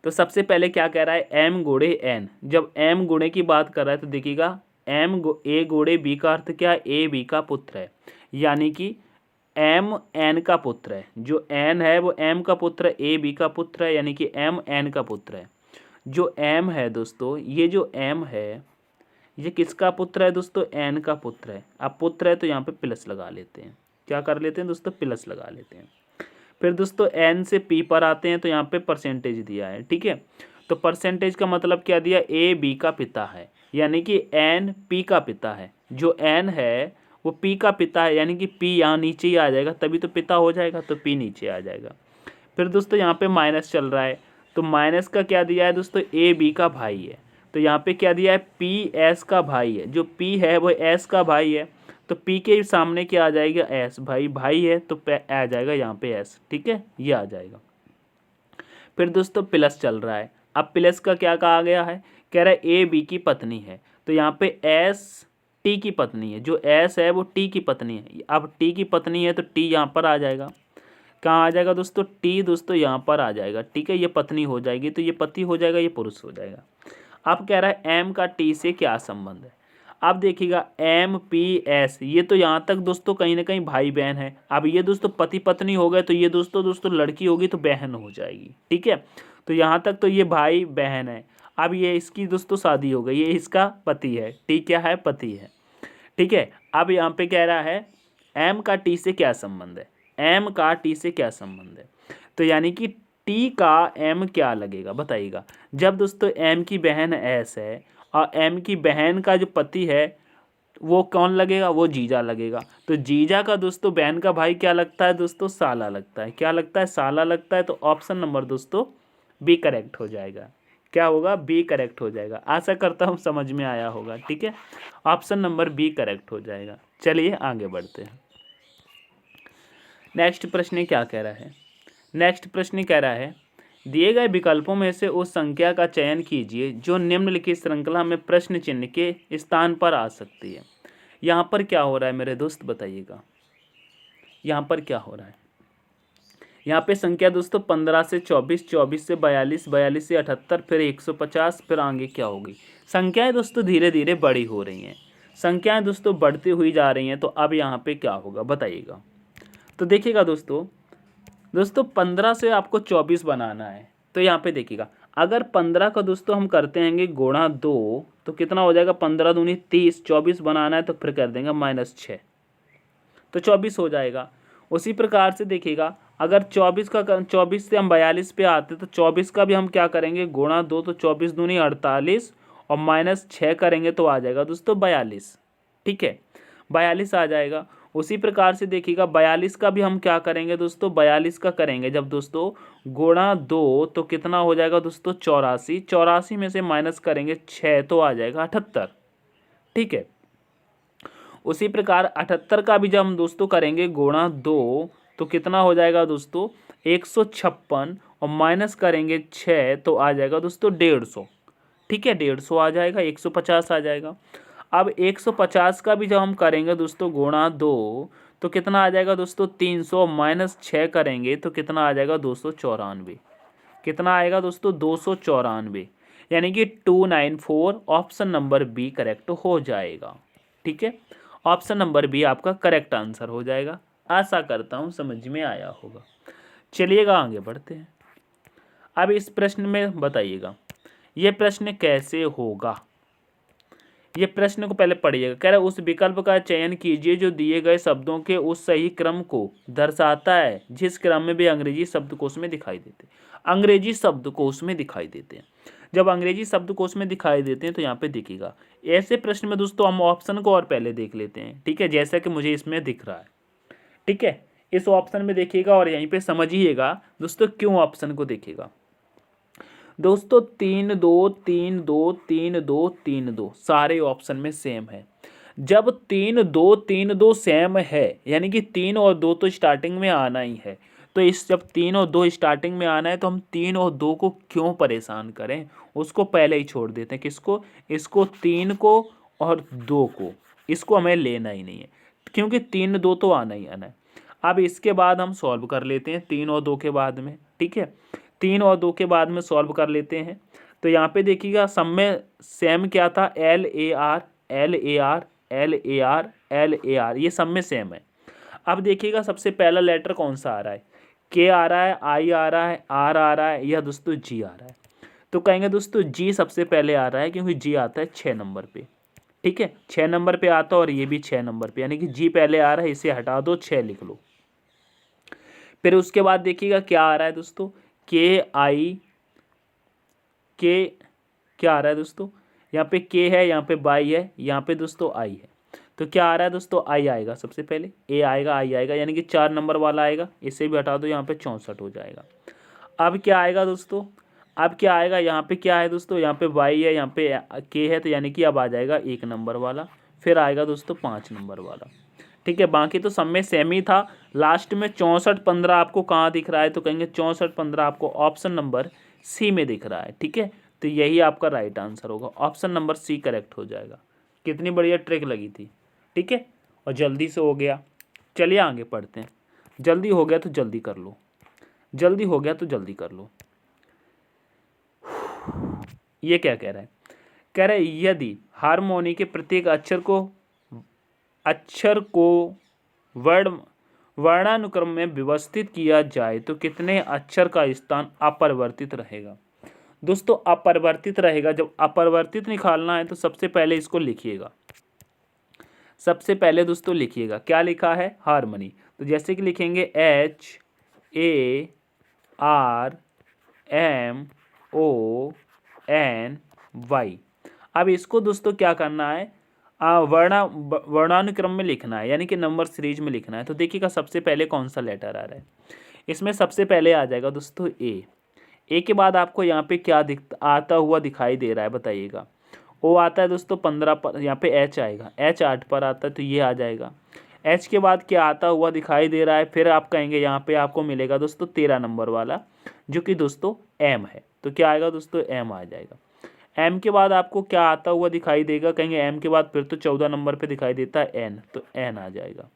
तो सबसे पहले क्या कह रहा है, M गुणे N। जब M गुणे की बात कर रहा है तो देखिएगा A गुणे B का अर्थ क्या है, A B का पुत्र है, यानी कि M N का पुत्र है। जो N है वो M का पुत्र है, A B का पुत्र है, यानी कि M N का पुत्र है। जो M है दोस्तों, ये जो M है ये किसका पुत्र है दोस्तों, N का पुत्र है। अब पुत्र है तो यहाँ पे प्लस लगा लेते हैं, क्या कर लेते हैं दोस्तों, प्लस लगा लेते हैं। फिर दोस्तों N से P पर आते हैं तो यहाँ पे परसेंटेज दिया है, ठीक है। तो परसेंटेज का मतलब क्या दिया, A B का पिता है, यानी कि N P का पिता है। जो N है वो P का पिता है, यानी कि P यहाँ नीचे ही आ जाएगा, तभी तो पिता हो जाएगा, तो P नीचे आ जाएगा। फिर दोस्तों यहाँ पे माइनस चल रहा है, तो माइनस का क्या दिया है दोस्तों, A B का भाई है, तो यहाँ पे क्या दिया है, P S का भाई है। जो P है वो S का भाई है, तो P के सामने क्या आ जाएगा, S, भाई है तो आ जाएगा यहाँ पे S, ठीक है, ये आ जाएगा। फिर दोस्तों प्लस चल रहा है, अब प्लस का क्या कहा गया है, कह रहा है A B की पत्नी है, तो यहाँ पे S T की पत्नी है। जो S है वो T की पत्नी है, अब T की पत्नी है तो T यहाँ पर आ जाएगा, कहाँ आ जाएगा दोस्तों, T दोस्तों यहाँ पर आ जाएगा, ठीक है। ये पत्नी हो जाएगी तो ये पति हो जाएगा, ये पुरुष हो जाएगा। अब कह रहा है M का T से क्या संबंध है। अब देखिएगा M P S, ये तो यहाँ तक दोस्तों कहीं ना कहीं भाई बहन है। अब ये दोस्तों पति पत्नी हो गए तो ये दोस्तों लड़की होगी तो बहन हो जाएगी, ठीक है। तो यहाँ तक तो ये भाई बहन है। अब ये इसकी दोस्तों शादी हो गई, ये इसका पति है, T क्या है, पति है, ठीक है। अब यहाँ पे कह रहा है M का T से क्या संबंध है, M का T से क्या संबंध है, तो यानी कि T का M क्या लगेगा बताइएगा। जब दोस्तों M की बहन S है और M की बहन का जो पति है वो कौन लगेगा, वो जीजा लगेगा। तो जीजा का दोस्तों बहन का भाई क्या लगता है दोस्तों, साला लगता है, क्या लगता है, साला लगता है। तो ऑप्शन नंबर दोस्तों बी करेक्ट हो जाएगा, क्या होगा, बी करेक्ट हो जाएगा। आशा करता हूँ समझ में आया होगा, ठीक है, ऑप्शन नंबर बी करेक्ट हो जाएगा। चलिए आगे बढ़ते हैं। नेक्स्ट प्रश्न क्या कह रहा है, नेक्स्ट प्रश्न कह रहा है दिए गए विकल्पों में से उस संख्या का चयन कीजिए जो निम्नलिखित श्रृंखला में प्रश्न चिन्ह के स्थान पर आ सकती है। यहाँ पर क्या हो रहा है मेरे दोस्त बताइएगा, यहाँ पर क्या हो रहा है। यहाँ पे संख्या दोस्तों 15 से 24, 24 से 42, 42 से 78, फिर 150, फिर आगे क्या होगी। संख्याएं दोस्तों धीरे धीरे बड़ी हो रही हैं, संख्याएं दोस्तों बढ़ती हुई जा रही हैं। तो अब यहाँ पे क्या होगा बताइएगा। तो देखिएगा दोस्तों 15 से आपको 24 बनाना है, तो यहाँ पे देखिएगा अगर 15 का दोस्तों हम करते हैं गुणा 2 तो कितना हो जाएगा, 15 दूनी 30, 24 बनाना है तो फिर कर देंगे -6, तो 24 हो जाएगा। उसी प्रकार से देखिएगा अगर 24 से हम 42 पे आते तो 24 का भी हम क्या करेंगे, गुणा 2, तो 24 दूनी 48 और -6 करेंगे तो आ जाएगा दोस्तों 42, ठीक है, 42 आ जाएगा। उसी प्रकार से देखिएगा 42 का भी हम क्या करेंगे दोस्तों, 42 का करेंगे जब दोस्तों गुणा 2 तो कितना हो जाएगा दोस्तों 84, 84 में से माइनस करेंगे 6 तो आ जाएगा 78, ठीक है। उसी प्रकार 78 का भी जब हम दोस्तों करेंगे गुणा 2 तो कितना हो जाएगा दोस्तों 156 और माइनस करेंगे 6 तो आ जाएगा दोस्तों 150, ठीक है, 150 आ जाएगा, 150 आ जाएगा। अब 150 का भी जब हम करेंगे दोस्तों गुणा 2 तो कितना आ जाएगा दोस्तों 300 माइनस 6 करेंगे तो कितना आ जाएगा 294, कितना आएगा दोस्तों 294, यानी कि 294, ऑप्शन नंबर बी करेक्ट हो जाएगा, ठीक है। ऑप्शन नंबर बी आपका करेक्ट आंसर हो जाएगा। आशा करता हूँ समझ में आया होगा। चलिएगा आगे बढ़ते हैं। अब इस प्रश्न में बताइएगा ये प्रश्न कैसे होगा, ये प्रश्न को पहले पढ़िएगा। कह रहा है उस विकल्प का चयन कीजिए जो दिए गए शब्दों के उस सही क्रम को दर्शाता है जिस क्रम में वे अंग्रेजी शब्दकोश में दिखाई देते हैं। अंग्रेजी शब्दकोश में दिखाई देते हैं, जब अंग्रेजी शब्दकोश में दिखाई देते हैं तो यहाँ पे देखिएगा ऐसे प्रश्न में दोस्तों हम ऑप्शन को और पहले देख लेते हैं, ठीक है, जैसा कि मुझे इसमें दिख रहा है, ठीक है। इस ऑप्शन में देखिएगा और यहीं पे समझिएगा दोस्तों क्यों ऑप्शन को देखिएगा। दोस्तों 3 2 3 2 3 2 3 2 सारे ऑप्शन में सेम है। जब 3 2 3 2 सेम है यानी कि 3 और 2 तो स्टार्टिंग में आना ही है, तो इस जब 3 और 2 स्टार्टिंग में आना है तो हम 3 और 2 को क्यों परेशान करें, उसको पहले ही छोड़ देते हैं। किसको? इसको 3 को और 2 को, इसको हमें लेना ही नहीं है क्योंकि 3 2 तो आना ही आना है। अब इसके बाद हम सॉल्व कर लेते हैं 3 और 2 के बाद में, ठीक है। 3 और 2 के बाद में सॉल्व कर लेते हैं। तो यहाँ पे देखिएगा सब में सेम क्या था, L A R L A R L A R L A R, ये सब में सेम है। अब देखिएगा सबसे पहला लेटर कौन सा आ रहा है, के आ रहा है, आई आ रहा है, आर आ रहा है या दोस्तों जी आ रहा है। तो कहेंगे दोस्तों जी सबसे पहले आ रहा है क्योंकि जी आता है 6 नंबर पे, ठीक है। 6 नंबर पे आता है और ये भी 6 नंबर पे, यानी कि जी पहले आ रहा है, इसे हटा दो, 6 लिख लो। फिर उसके बाद देखिएगा क्या आ रहा है दोस्तों, के आई के, क्या आ रहा है दोस्तों, यहाँ पे के है, यहाँ पे बाई है, यहाँ पे दोस्तों आई है। तो क्या आ रहा है दोस्तों, आई आएगा सबसे पहले, ए आएगा, आई आएगा, यानी कि 4 नंबर वाला आएगा, इसे भी हटा दो, यहाँ पे 64 हो जाएगा। अब क्या आएगा दोस्तों, अब क्या आएगा, यहाँ पे क्या है दोस्तों, यहाँ पे वाई है, यहाँ पे के है, तो यानी कि अब आ जाएगा 1 नंबर वाला, फिर आएगा दोस्तों 5 नंबर वाला, ठीक है। बाकी तो सब में सेम ही था। लास्ट में 64 15 आपको कहाँ दिख रहा है, तो कहेंगे 64 15 आपको ऑप्शन नंबर सी में दिख रहा है, ठीक है। तो यही आपका राइट आंसर होगा, ऑप्शन नंबर सी करेक्ट हो जाएगा। कितनी बढ़िया ट्रिक लगी थी, ठीक है, और जल्दी से हो गया। चलिए आगे पढ़ते हैं। जल्दी हो गया तो जल्दी कर लो, जल्दी हो गया तो जल्दी कर लो। ये क्या कह रहा है, कह रहा है यदि हारमोनी के प्रत्येक अक्षर को वर्णानुक्रम में व्यवस्थित किया जाए तो कितने अक्षर का स्थान अपरिवर्तित रहेगा। दोस्तों अपरिवर्तित रहेगा, जब अपरिवर्तित निकालना है तो सबसे पहले इसको लिखिएगा। सबसे पहले दोस्तों लिखिएगा, क्या लिखा है, हारमोनी। तो जैसे कि लिखेंगे HARMONY। अब इसको दोस्तों क्या करना है, वर्णानुक्रम में लिखना है, यानी कि नंबर सीरीज में लिखना है। तो देखिएगा सबसे पहले कौन सा लेटर आ रहा है, इसमें सबसे पहले आ जाएगा दोस्तों ए के बाद आपको यहाँ पे क्या आता हुआ दिखाई दे रहा है, बताइएगा। ओ आता है दोस्तों 15 पर, यहाँ पे एच आएगा, एच 8 पर आता है तो ये आ जाएगा। एच के बाद क्या आता हुआ दिखाई दे रहा है, फिर आप कहेंगे यहाँ पे आपको मिलेगा दोस्तों 13 नंबर वाला, जो कि दोस्तों एम है। तो क्या आएगा दोस्तों, एम आ जाएगा। एम के बाद आपको क्या आता हुआ दिखाई देगा, कहेंगे एम के बाद फिर तो 14 नंबर पे दिखाई देता है एन, तो एन आ जाएगा।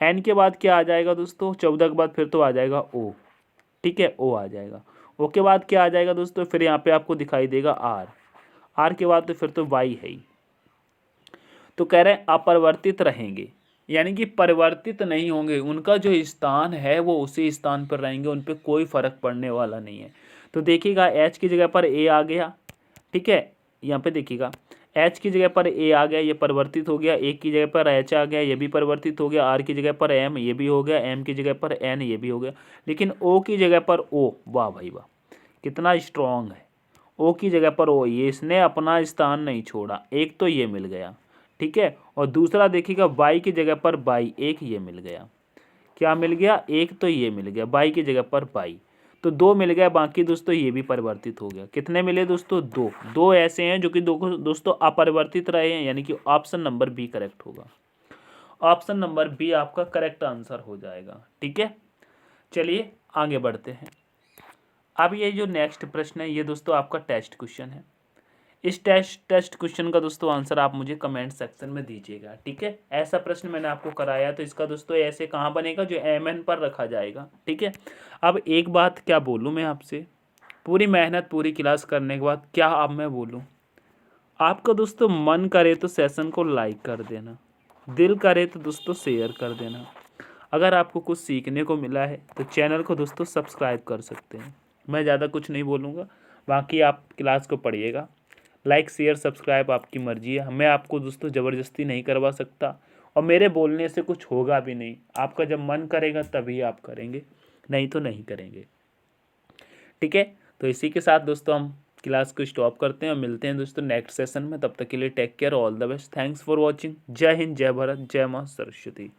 एन के बाद क्या आ जाएगा दोस्तों, 14 के बाद फिर तो आ जाएगा ओ, ठीक है, ओ आ जाएगा। ओ के बाद क्या आ जाएगा दोस्तों, फिर यहाँ पे आपको दिखाई देगा आर के बाद तो फिर तो वाई है ही। तो कह रहे हैं अपरिवर्तित रहेंगे, यानी कि परिवर्तित नहीं होंगे, उनका जो स्थान है वो उसी स्थान पर रहेंगे, उन पर कोई फर्क पड़ने वाला नहीं है। तो देखिएगा एच की जगह पर ए आ गया, ठीक है, यहाँ पे देखिएगा एच की जगह पर ए आ गया, ये परिवर्तित हो गया। ए की जगह पर एच आ गया, ये भी परिवर्तित हो गया। आर की जगह पर एम, ये भी हो गया। एम की जगह पर एन, ये भी हो गया। लेकिन ओ की जगह पर ओ, वाह भाई वाह, कितना स्ट्रॉन्ग है। ओ की जगह पर ओ, ये इसने अपना स्थान नहीं छोड़ा, एक तो ये मिल गया, ठीक है। और दूसरा देखिएगा वाई की जगह पर बाई, एक ये मिल गया, क्या मिल गया, एक तो ये मिल गया, बाई की जगह पर बाई, तो 2 मिल गया। बाकी दोस्तों ये भी परिवर्तित हो गया, कितने मिले दोस्तों, 2 ऐसे हैं जो कि दोस्तों अपरिवर्तित रहे हैं, यानी कि ऑप्शन नंबर बी करेक्ट होगा। ऑप्शन नंबर बी आपका करेक्ट आंसर हो जाएगा, ठीक है। चलिए आगे बढ़ते हैं। अब ये जो नेक्स्ट प्रश्न है ये दोस्तों आपका टेस्ट क्वेश्चन है। इस टेस्ट क्वेश्चन का दोस्तों आंसर आप मुझे कमेंट सेक्शन में दीजिएगा, ठीक है। ऐसा प्रश्न मैंने आपको कराया तो इसका दोस्तों ऐसे कहाँ बनेगा, जो MN पर रखा जाएगा, ठीक है। अब एक बात क्या बोलूँ मैं आपसे, पूरी मेहनत पूरी क्लास करने के बाद क्या अब मैं बोलूँ, आपका दोस्तों मन करे तो सेशन को लाइक कर देना, दिल करे तो दोस्तों शेयर कर देना। अगर आपको कुछ सीखने को मिला है तो चैनल को दोस्तों सब्सक्राइब कर सकते हैं। मैं ज़्यादा कुछ नहीं बोलूँगा, बाकी आप क्लास को पढ़िएगा। लाइक शेयर सब्सक्राइब आपकी मर्जी है, मैं आपको दोस्तों ज़बरदस्ती नहीं करवा सकता, और मेरे बोलने से कुछ होगा भी नहीं। आपका जब मन करेगा तभी आप करेंगे, नहीं तो नहीं करेंगे, ठीक है। तो इसी के साथ दोस्तों हम क्लास को स्टॉप करते हैं और मिलते हैं दोस्तों नेक्स्ट सेशन में। तब तक के लिए take care, all the best, thanks for watching. जय हिंद, जय भारत, जय माँ सरस्वती।